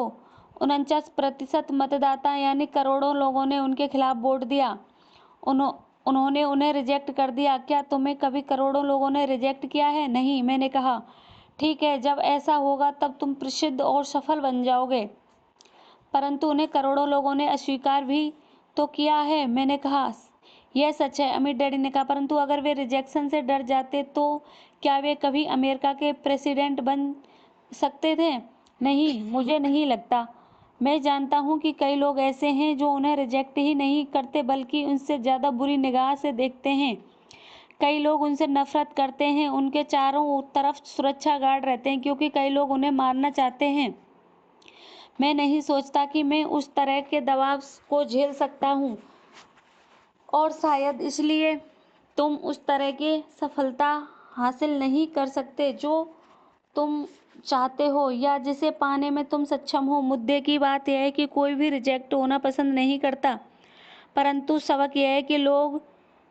49% मतदाता यानी करोड़ों लोगों ने उनके खिलाफ वोट दिया। उन्होंने उन्हें रिजेक्ट कर दिया। क्या तुम्हें कभी करोड़ों लोगों ने रिजेक्ट किया है? नहीं, मैंने कहा। ठीक है, जब ऐसा होगा तब तुम प्रसिद्ध और सफल बन जाओगे। परंतु उन्हें करोड़ों लोगों ने अस्वीकार भी तो किया है, मैंने कहा। यह सच है, अमीर डैडी ने कहा, परंतु अगर वे रिजेक्शन से डर जाते तो क्या वे कभी अमेरिका के प्रेसिडेंट बन सकते थे? नहीं, मुझे नहीं लगता। मैं जानता हूं कि कई लोग ऐसे हैं जो उन्हें रिजेक्ट ही नहीं करते बल्कि उनसे ज़्यादा बुरी निगाह से देखते हैं। कई लोग उनसे नफरत करते हैं, उनके चारों तरफ सुरक्षा गार्ड रहते हैं क्योंकि कई लोग उन्हें मारना चाहते हैं। मैं नहीं सोचता कि मैं उस तरह के दबाव को झेल सकता हूँ और शायद इसलिए तुम उस तरह की सफलता हासिल नहीं कर सकते जो तुम चाहते हो या जिसे पाने में तुम सक्षम हो। मुद्दे की बात यह है कि कोई भी रिजेक्ट होना पसंद नहीं करता, परंतु सबक यह है कि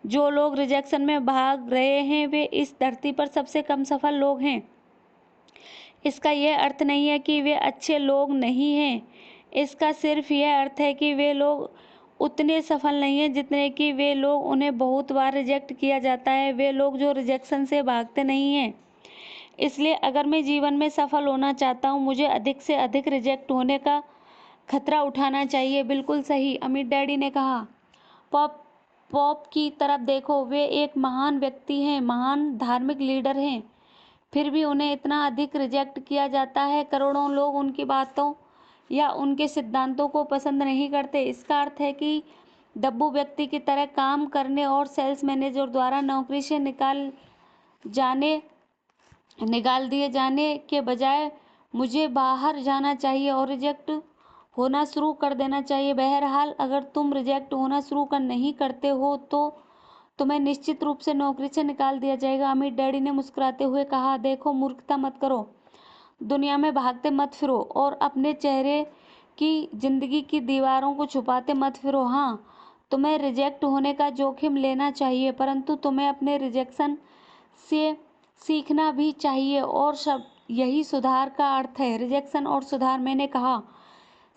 जो लोग रिजेक्शन में भाग रहे हैं वे इस धरती पर सबसे कम सफल लोग हैं। इसका यह अर्थ नहीं है कि वे अच्छे लोग नहीं हैं, इसका सिर्फ यह अर्थ है कि वे लोग उतने सफल नहीं हैं जितने कि वे लोग उन्हें बहुत बार रिजेक्ट किया जाता है, वे लोग जो रिजेक्शन से भागते नहीं हैं। इसलिए अगर मैं जीवन में सफल होना चाहता हूँ मुझे अधिक से अधिक रिजेक्ट होने का खतरा उठाना चाहिए। बिल्कुल सही, अमीर डैडी ने कहा। पॉप की तरफ देखो, वे एक महान व्यक्ति हैं, महान धार्मिक लीडर हैं, फिर भी उन्हें इतना अधिक रिजेक्ट किया जाता है। करोड़ों लोग उनकी बातों या उनके सिद्धांतों को पसंद नहीं करते। इसका अर्थ है कि डब्बू व्यक्ति की तरह काम करने और सेल्स मैनेजर द्वारा नौकरी से निकाल दिए जाने के बजाय मुझे बाहर जाना चाहिए और रिजेक्ट होना शुरू कर देना चाहिए। बहरहाल अगर तुम रिजेक्ट होना शुरू नहीं करते हो तो तुम्हें निश्चित रूप से नौकरी से निकाल दिया जाएगा। अमीर डैडी ने मुस्कुराते हुए कहा, देखो, मूर्खता मत करो, दुनिया में भागते मत फिरो और अपने चेहरे की जिंदगी की दीवारों को छुपाते मत फिरो। हाँ, तुम्हें रिजेक्ट होने का जोखिम लेना चाहिए, परंतु तुम्हें अपने रिजेक्शन से सीखना भी चाहिए और सब यही सुधार का अर्थ है। रिजेक्शन और सुधार, मैंने कहा।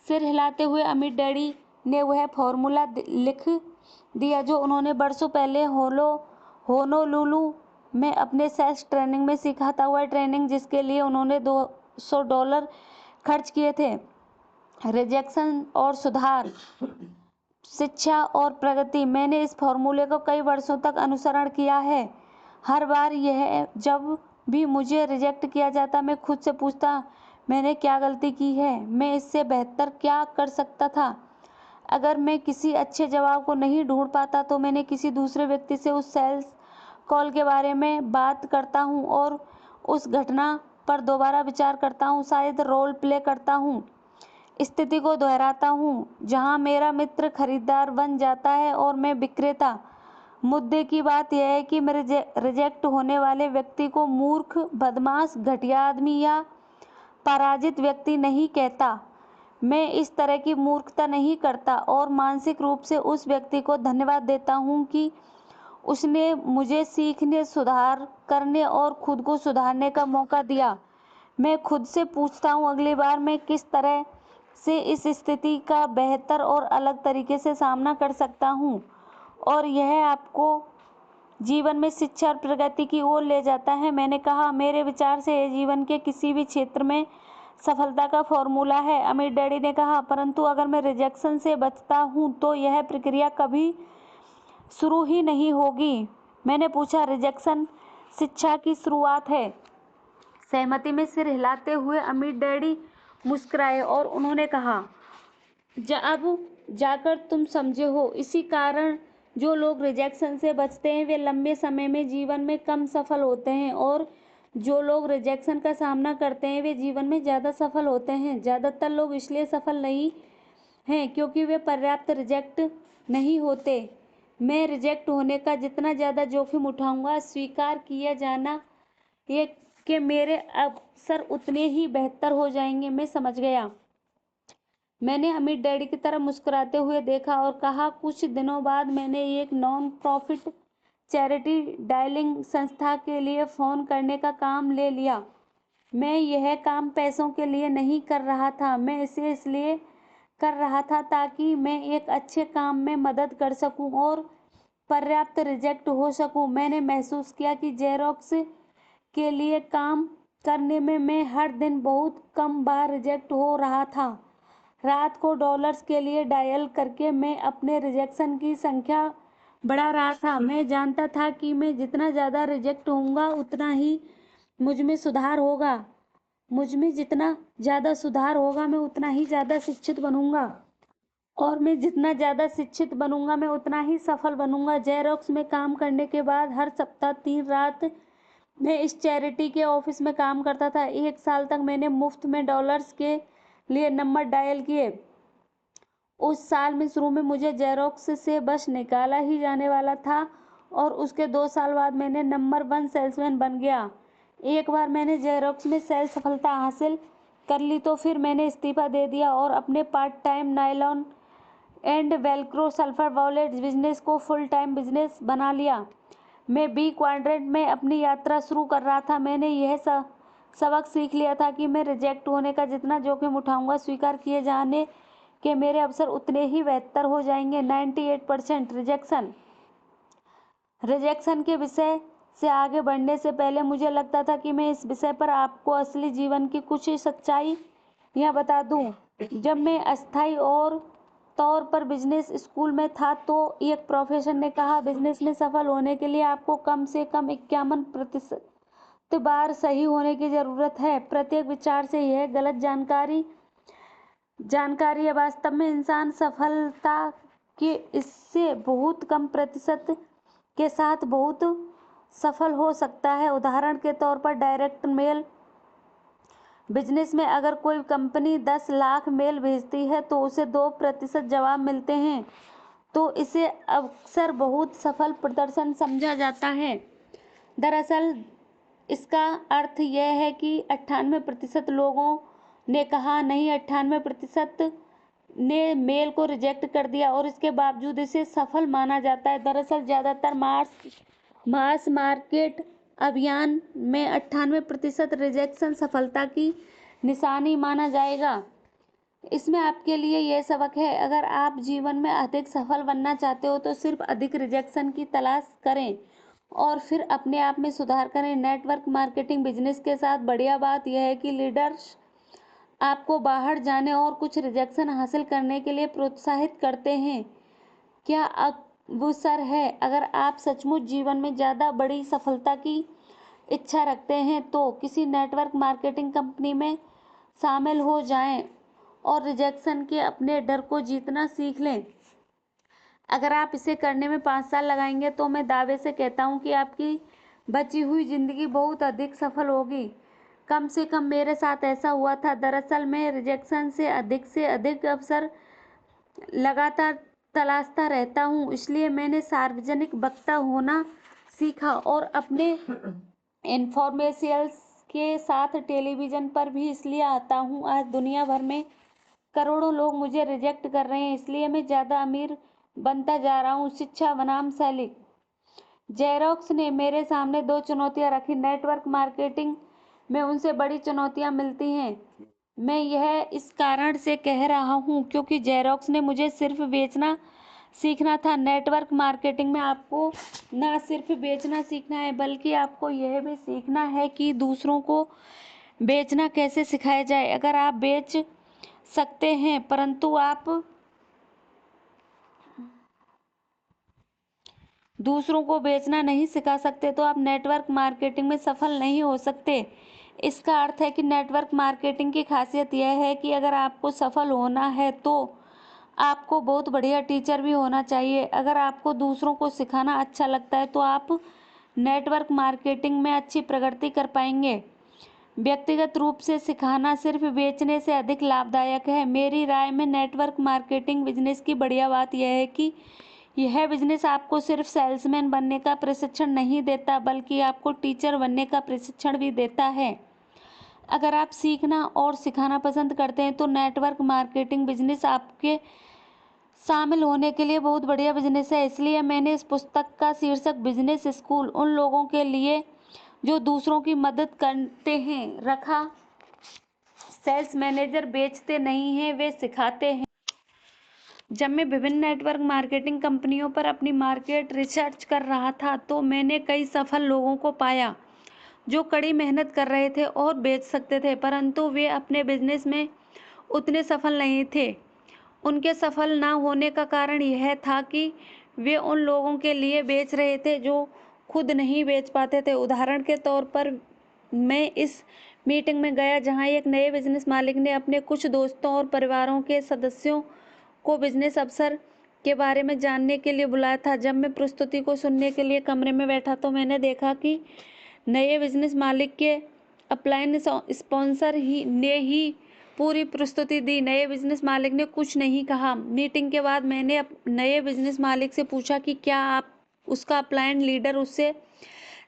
सिर हिलाते हुए अमीर डैडी ने वह फॉर्मूला लिख दिया जो उन्होंने वर्षों पहले होनोलुलु में अपने सेल्स ट्रेनिंग में सीखा था। वह ट्रेनिंग जिसके लिए उन्होंने $200 खर्च किए थे। रिजेक्शन और सुधार, शिक्षा और प्रगति। मैंने इस फॉर्मूले को कई वर्षों तक अनुसरण किया है। हर बार जब भी मुझे रिजेक्ट किया जाता मैं खुद से पूछता, मैंने क्या गलती की है, मैं इससे बेहतर क्या कर सकता था। अगर मैं किसी अच्छे जवाब को नहीं ढूंढ पाता तो मैंने किसी दूसरे व्यक्ति से उस सेल्स कॉल के बारे में बात करता हूँ और उस घटना पर दोबारा विचार करता हूँ, शायद रोल प्ले करता हूँ, स्थिति को दोहराता हूँ जहाँ मेरा मित्र खरीदार बन जाता है और मैं विक्रेता। मुद्दे की बात यह है कि मैं रिजेक्ट होने वाले व्यक्ति को मूर्ख, बदमाश, घटिया आदमी या पराजित व्यक्ति नहीं कहता। मैं इस तरह की मूर्खता नहीं करता और मानसिक रूप से उस व्यक्ति को धन्यवाद देता हूँ कि उसने मुझे सीखने, सुधार करने और खुद को सुधारने का मौका दिया। मैं खुद से पूछता हूँ अगली बार मैं किस तरह से इस स्थिति का बेहतर और अलग तरीके से सामना कर सकता हूँ, और यह आपको जीवन में शिक्षा और प्रगति की ओर ले जाता है। मैंने कहा, मेरे विचार से यह जीवन के किसी भी क्षेत्र में सफलता का फॉर्मूला है। अमीर डैडी ने कहा, परंतु अगर मैं रिजेक्शन से बचता हूँ तो यह प्रक्रिया कभी शुरू ही नहीं होगी। मैंने पूछा, रिजेक्शन शिक्षा की शुरुआत है? सहमति में सिर हिलाते हुए अमीर डैडी मुस्कुराए और उन्होंने कहा, अब जाकर तुम समझे हो। इसी कारण जो लोग रिजेक्शन से बचते हैं वे लंबे समय में जीवन में कम सफल होते हैं, और जो लोग रिजेक्शन का सामना करते हैं वे जीवन में ज़्यादा सफल होते हैं। ज़्यादातर लोग इसलिए सफल नहीं हैं क्योंकि वे पर्याप्त रिजेक्ट नहीं होते। मैं रिजेक्ट होने का जितना ज़्यादा जोखिम उठाऊंगा, स्वीकार किया जाना ये कि मेरे अवसर उतने ही बेहतर हो जाएंगे। मैं समझ गया। मैंने अमीर डैडी की तरफ मुस्कुराते हुए देखा और कहा, कुछ दिनों बाद मैंने एक नॉन प्रॉफिट चैरिटी डायलिंग संस्था के लिए फ़ोन करने का काम ले लिया। मैं यह काम पैसों के लिए नहीं कर रहा था, मैं इसे इसलिए कर रहा था ताकि मैं एक अच्छे काम में मदद कर सकूं और पर्याप्त रिजेक्ट हो सकूं। मैंने महसूस किया कि जेरोक्स के लिए काम करने में मैं हर दिन बहुत कम बार रिजेक्ट हो रहा था। रात को डॉलर्स के लिए डायल करके मैं अपने रिजेक्शन की संख्या बढ़ा रहा था। मैं जानता था कि मैं जितना ज़्यादा रिजेक्ट होऊंगा उतना ही मुझ में सुधार होगा। मुझ में जितना ज़्यादा सुधार होगा मैं उतना ही ज़्यादा शिक्षित बनूंगा, और मैं जितना ज़्यादा शिक्षित बनूंगा मैं उतना ही सफल बनूंगा। जेरोक्स में काम करने के बाद हर सप्ताह 3 रात मैं इस चैरिटी के ऑफिस में काम करता था। 1 साल तक मैंने मुफ्त में डॉलर्स के लिए नंबर डायल किए। उस साल में शुरू में मुझे जेरोक्स से बस निकाला ही जाने वाला था, और उसके 2 साल बाद मैंने नंबर 1 सेल्समैन बन गया। एक बार मैंने जेरोक्स में सेल्स सफलता हासिल कर ली तो फिर मैंने इस्तीफा दे दिया और अपने part time nylon and Velcro sulphur wallet business को फुल टाइम बिजनेस बना लिया। मैं बी क्वाड्रेंट में अपनी यात्रा शुरू कर रहा था। मैंने यह सबक सीख लिया था कि मैं रिजेक्ट होने का जितना जोखिम उठाऊंगा, स्वीकार किए जाने के मेरे अवसर उतने ही बेहतर हो जाएंगे। 98% रिजेक्शन। रिजेक्शन के विषय से आगे बढ़ने से पहले मुझे लगता था कि मैं इस विषय पर आपको असली जीवन की कुछ सच्चाई यह बता दूं। जब मैं अस्थायी और तौर पर बिजनेस स्कूल में था तो एक प्रोफेसर ने कहा, बिजनेस में सफल होने के लिए आपको कम से कम 51% बार सही होने की जरूरत है। प्रत्येक विचार से यह गलत जानकारी है। वास्तव में इंसान सफलता के इससे बहुत कम प्रतिशत के साथ बहुत सफल हो सकता है। उदाहरण के तौर पर डायरेक्ट मेल बिजनेस में अगर कोई कंपनी 10 लाख मेल भेजती है तो उसे 2% जवाब मिलते हैं, तो इसे अक्सर बहुत सफल प्रदर्शन समझा जाता है। दरअसल इसका अर्थ यह है कि 98% लोगों ने कहा नहीं, 98% ने मेल को रिजेक्ट कर दिया और इसके बावजूद इसे सफल माना जाता है। दरअसल ज़्यादातर मास मार्केट अभियान में 98% रिजेक्शन सफलता की निशानी माना जाएगा। इसमें आपके लिए यह सबक है, अगर आप जीवन में अधिक सफल बनना चाहते हो तो सिर्फ अधिक रिजेक्शन की तलाश करें और फिर अपने आप में सुधार करें। नेटवर्क मार्केटिंग बिजनेस के साथ बढ़िया बात यह है कि लीडर्स आपको बाहर जाने और कुछ रिजेक्शन हासिल करने के लिए प्रोत्साहित करते हैं। क्या अवसर है, अगर आप सचमुच जीवन में ज़्यादा बड़ी सफलता की इच्छा रखते हैं तो किसी नेटवर्क मार्केटिंग कंपनी में शामिल हो जाएं और रिजेक्शन के अपने डर को जीतना सीख लें। अगर आप इसे करने में 5 साल लगाएंगे तो मैं दावे से कहता हूं कि आपकी बची हुई ज़िंदगी बहुत अधिक सफल होगी। कम से कम मेरे साथ ऐसा हुआ था। दरअसल मैं रिजेक्शन से अधिक अवसर लगातार तलाशता रहता हूँ, इसलिए मैंने सार्वजनिक वक्ता होना सीखा और अपने इन्फॉर्मेशियल्स के साथ टेलीविज़न पर भी इसलिए आता हूँ। आज दुनिया भर में करोड़ों लोग मुझे रिजेक्ट कर रहे हैं, इसलिए मैं ज़्यादा अमीर बनता जा रहा हूँ। शिक्षा बनाम सेलिंग। जेरोक्स ने मेरे सामने दो चुनौतियां रखी। नेटवर्क मार्केटिंग में उनसे बड़ी चुनौतियां मिलती हैं। मैं यह इस कारण से कह रहा हूँ क्योंकि जेरोक्स ने मुझे सिर्फ बेचना सीखना था। नेटवर्क मार्केटिंग में आपको ना सिर्फ बेचना सीखना है, बल्कि आपको यह भी सीखना है कि दूसरों को बेचना कैसे सिखाया जाए। अगर आप बेच सकते हैं परंतु आप दूसरों को बेचना नहीं सिखा सकते तो आप नेटवर्क मार्केटिंग में सफल नहीं हो सकते। इसका अर्थ है कि नेटवर्क मार्केटिंग की खासियत यह है कि अगर आपको सफल होना है तो आपको बहुत बढ़िया टीचर भी होना चाहिए। अगर आपको दूसरों को सिखाना अच्छा लगता है तो आप नेटवर्क मार्केटिंग में अच्छी प्रगति कर पाएंगे। व्यक्तिगत रूप से सिखाना सिर्फ बेचने से अधिक लाभदायक है। मेरी राय में नेटवर्क मार्केटिंग बिजनेस की बढ़िया बात यह है कि यह बिजनेस आपको सिर्फ सेल्समैन बनने का प्रशिक्षण नहीं देता, बल्कि आपको टीचर बनने का प्रशिक्षण भी देता है। अगर आप सीखना और सिखाना पसंद करते हैं तो नेटवर्क मार्केटिंग बिजनेस आपके शामिल होने के लिए बहुत बढ़िया बिजनेस है। इसलिए मैंने इस पुस्तक का शीर्षक बिजनेस स्कूल उन लोगों के लिए जो दूसरों की मदद करते हैं रखा। सेल्स मैनेजर बेचते नहीं हैं, वे सिखाते हैं। जब मैं विभिन्न नेटवर्क मार्केटिंग कंपनियों पर अपनी मार्केट रिसर्च कर रहा था तो मैंने कई सफल लोगों को पाया जो कड़ी मेहनत कर रहे थे और बेच सकते थे, परंतु वे अपने बिजनेस में उतने सफल नहीं थे। उनके सफल ना होने का कारण यह था कि वे उन लोगों के लिए बेच रहे थे जो खुद नहीं बेच पाते थे। उदाहरण के तौर पर मैं इस मीटिंग में गया जहां एक नए बिजनेस मालिक ने अपने कुछ दोस्तों और परिवारों के सदस्यों को बिजनेस अवसर के बारे में जानने के लिए बुलाया था। जब मैं प्रस्तुति को सुनने के लिए कमरे में बैठा तो मैंने देखा कि नए बिजनेस मालिक के अपलाइन स्पॉन्सर ने ही पूरी प्रस्तुति दी। नए बिजनेस मालिक ने कुछ नहीं कहा। मीटिंग के बाद मैंने नए बिजनेस मालिक से पूछा कि क्या आप उसका अपलाइन लीडर उससे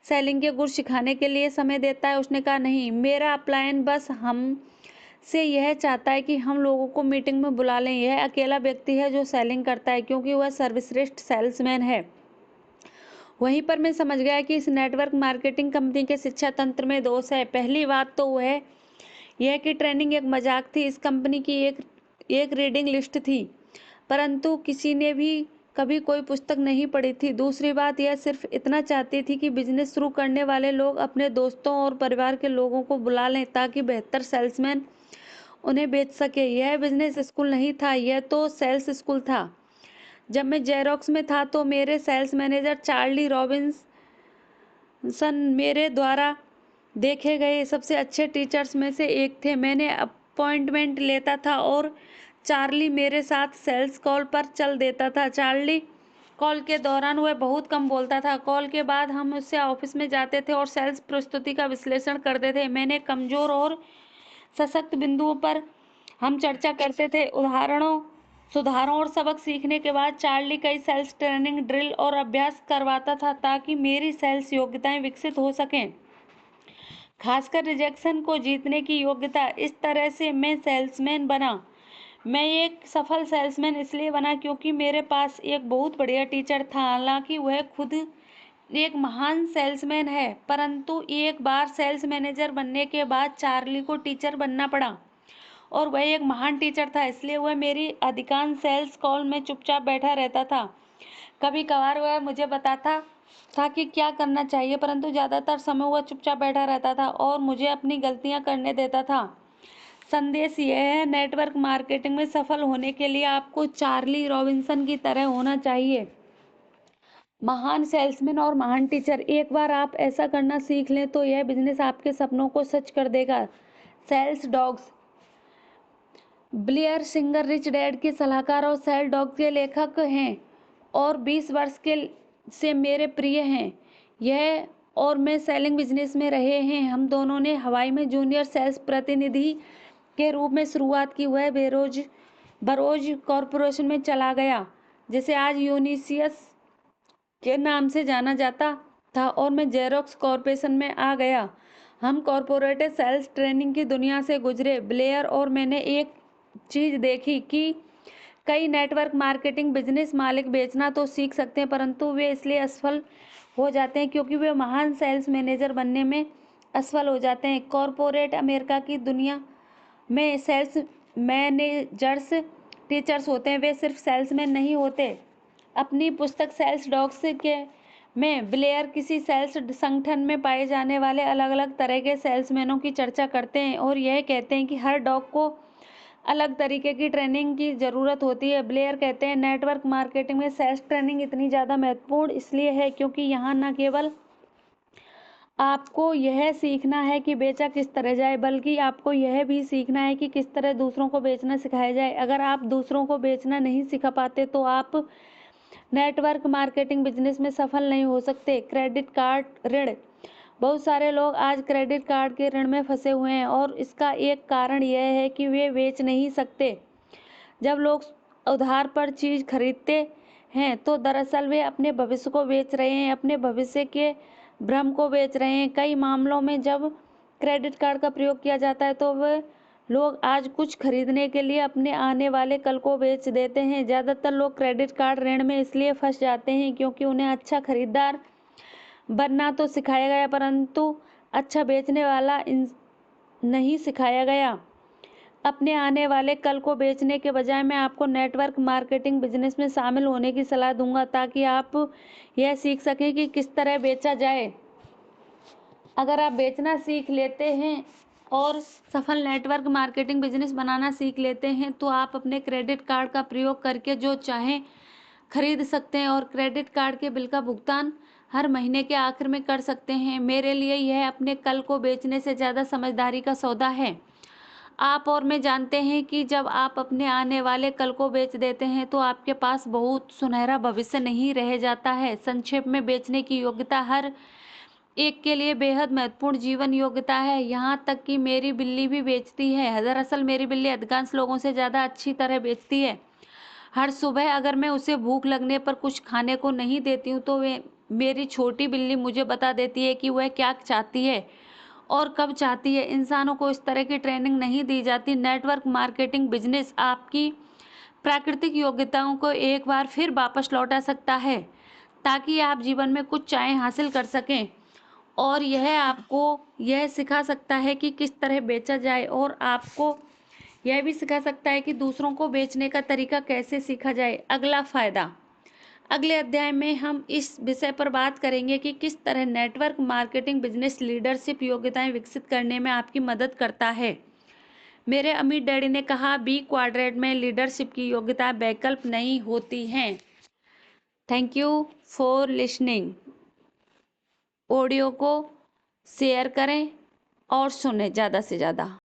सेलिंग के गुर सिखाने के लिए समय देता है। उसने कहा, नहीं, मेरा अपलाइन बस हम से यह चाहता है कि हम लोगों को मीटिंग में बुला लें। यह अकेला व्यक्ति है जो सेलिंग करता है क्योंकि वह सर्वश्रेष्ठ सेल्समैन है। वहीं पर मैं समझ गया कि इस नेटवर्क मार्केटिंग कंपनी के शिक्षा तंत्र में दोष है। पहली बात तो वह यह कि ट्रेनिंग एक मजाक थी। इस कंपनी की एक रीडिंग लिस्ट थी, परंतु किसी ने भी कभी कोई पुस्तक नहीं पढ़ी थी। दूसरी बात, यह सिर्फ इतना चाहती थी कि बिजनेस शुरू करने वाले लोग अपने दोस्तों और परिवार के लोगों को बुला लें ताकि बेहतर सेल्समैन उन्हें बेच सके। यह बिजनेस स्कूल नहीं था, यह तो सेल्स स्कूल था। जब मैं जेरोक्स में था तो मेरे सेल्स मैनेजर चार्ली रॉबिन्सन मेरे द्वारा देखे गए सबसे अच्छे टीचर्स में से एक थे। मैंने अपॉइंटमेंट लेता था और चार्ली मेरे साथ सेल्स कॉल पर चल देता था। चार्ली कॉल के दौरान वह बहुत कम बोलता था। कॉल के बाद हम उससे ऑफिस में जाते थे और सेल्स प्रस्तुति का विश्लेषण करते थे। मैंने कमजोर और सशक्त बिंदुओं पर हम चर्चा करते थे। सुधारों और सबक सीखने के बाद चार्ली कई सेल्स ट्रेनिंग ड्रिल और अभ्यास करवाता था ताकि मेरी सेल्स योग्यताएं विकसित हो सकें, खासकर रिजेक्शन को जीतने की योग्यता। इस तरह से मैं सेल्समैन बना। मैं एक सफल सेल्समैन इसलिए बना क्योंकि मेरे पास एक बहुत बढ़िया टीचर था। हालांकि वह खुद एक महान सेल्समैन है, परंतु एक बार सेल्स मैनेजर बनने के बाद चार्ली को टीचर बनना पड़ा और वह एक महान टीचर था, इसलिए वह मेरी अधिकांश सेल्स कॉल में चुपचाप बैठा रहता था। कभी कभार वह मुझे बताता था कि क्या करना चाहिए, परंतु ज़्यादातर समय वह चुपचाप बैठा रहता था और मुझे अपनी गलतियां करने देता था। संदेश यह है, नेटवर्क मार्केटिंग में सफल होने के लिए आपको चार्ली रॉबिन्सन की तरह होना चाहिए, महान सेल्समैन और महान टीचर। एक बार आप ऐसा करना सीख लें तो यह बिजनेस आपके सपनों को सच कर देगा। Sales dogs. Blair Singer rich dad के सलाहकार और सेल डॉग के लेखक हैं और 20 वर्ष के से मेरे प्रिय हैं। यह और मैं सेलिंग बिजनेस में रहे हैं। हम दोनों ने हवाई में जूनियर सेल्स प्रतिनिधि के रूप में शुरुआत की। वह बरोज कॉरपोरेशन में चला गया जिसे आज यूनिसियस के नाम से जाना जाता था और मैं जेरोक्स कॉरपोरेशन में आ गया। हम कॉरपोरेट सेल्स ट्रेनिंग की दुनिया से गुजरे। ब्लेयर और मैंने एक चीज़ देखी कि कई नेटवर्क मार्केटिंग बिजनेस मालिक बेचना तो सीख सकते हैं, परंतु वे इसलिए असफल हो जाते हैं क्योंकि वे महान सेल्स मैनेजर बनने में असफल हो जाते हैं। कॉरपोरेट अमेरिका की दुनिया में सेल्स मैनेजर्स टीचर्स होते हैं, वे सिर्फ सेल्समैन नहीं होते। अपनी पुस्तक सेल्स डॉग्स के में ब्लेयर किसी सेल्स संगठन में पाए जाने वाले अलग अलग तरह के सेल्समैनों की चर्चा करते हैं और यह कहते हैं कि हर डॉग को अलग तरीके की ट्रेनिंग की ज़रूरत होती है। ब्लेयर कहते हैं नेटवर्क मार्केटिंग में सेल्स ट्रेनिंग इतनी ज़्यादा महत्वपूर्ण इसलिए है क्योंकि यहाँ न केवल आपको यह सीखना है कि बेचा किस तरह जाए, बल्कि आपको यह भी सीखना है कि किस तरह दूसरों को बेचना सिखाया जाए। अगर आप दूसरों को बेचना नहीं सिखा पाते तो आप नेटवर्क मार्केटिंग बिजनेस में सफल नहीं हो सकते। क्रेडिट कार्ड ऋण। बहुत सारे लोग आज क्रेडिट कार्ड के ऋण में फंसे हुए हैं और इसका एक कारण यह है कि वे बेच नहीं सकते। जब लोग उधार पर चीज खरीदते हैं तो दरअसल वे अपने भविष्य को बेच रहे हैं, अपने भविष्य के भ्रम को बेच रहे हैं। कई मामलों में जब क्रेडिट कार्ड का प्रयोग किया जाता है तो वे लोग आज कुछ खरीदने के लिए अपने आने वाले कल को बेच देते हैं। ज़्यादातर लोग क्रेडिट कार्ड ऋण में इसलिए फंस जाते हैं क्योंकि उन्हें अच्छा खरीदार बनना तो सिखाया गया, परंतु अच्छा बेचने वाला नहीं सिखाया गया। अपने आने वाले कल को बेचने के बजाय मैं आपको नेटवर्क मार्केटिंग बिजनेस में शामिल होने की सलाह दूंगा ताकि आप यह सीख सकें कि किस तरह बेचा जाए। अगर आप बेचना सीख लेते हैं और सफल नेटवर्क मार्केटिंग बिजनेस बनाना सीख लेते हैं तो आप अपने क्रेडिट कार्ड का प्रयोग करके जो चाहें खरीद सकते हैं और क्रेडिट कार्ड के बिल का भुगतान हर महीने के आखिर में कर सकते हैं। मेरे लिए यह अपने कल को बेचने से ज़्यादा समझदारी का सौदा है। आप और मैं जानते हैं कि जब आप अपने आने वाले कल को बेच देते हैं तो आपके पास बहुत सुनहरा भविष्य नहीं रह जाता है। संक्षेप में, बेचने की योग्यता हर एक के लिए बेहद महत्वपूर्ण जीवन योग्यता है। यहाँ तक कि मेरी बिल्ली भी बेचती है। दरअसल मेरी बिल्ली अधिकांश लोगों से ज़्यादा अच्छी तरह बेचती है। हर सुबह अगर मैं उसे भूख लगने पर कुछ खाने को नहीं देती हूँ तो वे मेरी छोटी बिल्ली मुझे बता देती है कि वह क्या चाहती है और कब चाहती है। इंसानों को इस तरह की ट्रेनिंग नहीं दी जाती। नेटवर्क मार्केटिंग बिजनेस आपकी प्राकृतिक योग्यताओं को एक बार फिर वापस लौटा सकता है ताकि आप जीवन में कुछ चाहें हासिल कर सकें, और यह आपको यह सिखा सकता है कि किस तरह बेचा जाए और आपको यह भी सिखा सकता है कि दूसरों को बेचने का तरीका कैसे सीखा जाए। अगला फायदा। अगले अध्याय में हम इस विषय पर बात करेंगे कि किस तरह नेटवर्क मार्केटिंग बिजनेस लीडरशिप योग्यताएं विकसित करने में आपकी मदद करता है। मेरे अमीर डैडी ने कहा, बी क्वाड्रेंट में लीडरशिप की योग्यता वैकल्प नहीं होती हैं। Thank you for listening. Audio को शेयर करें और सुनें ज़्यादा से ज़्यादा।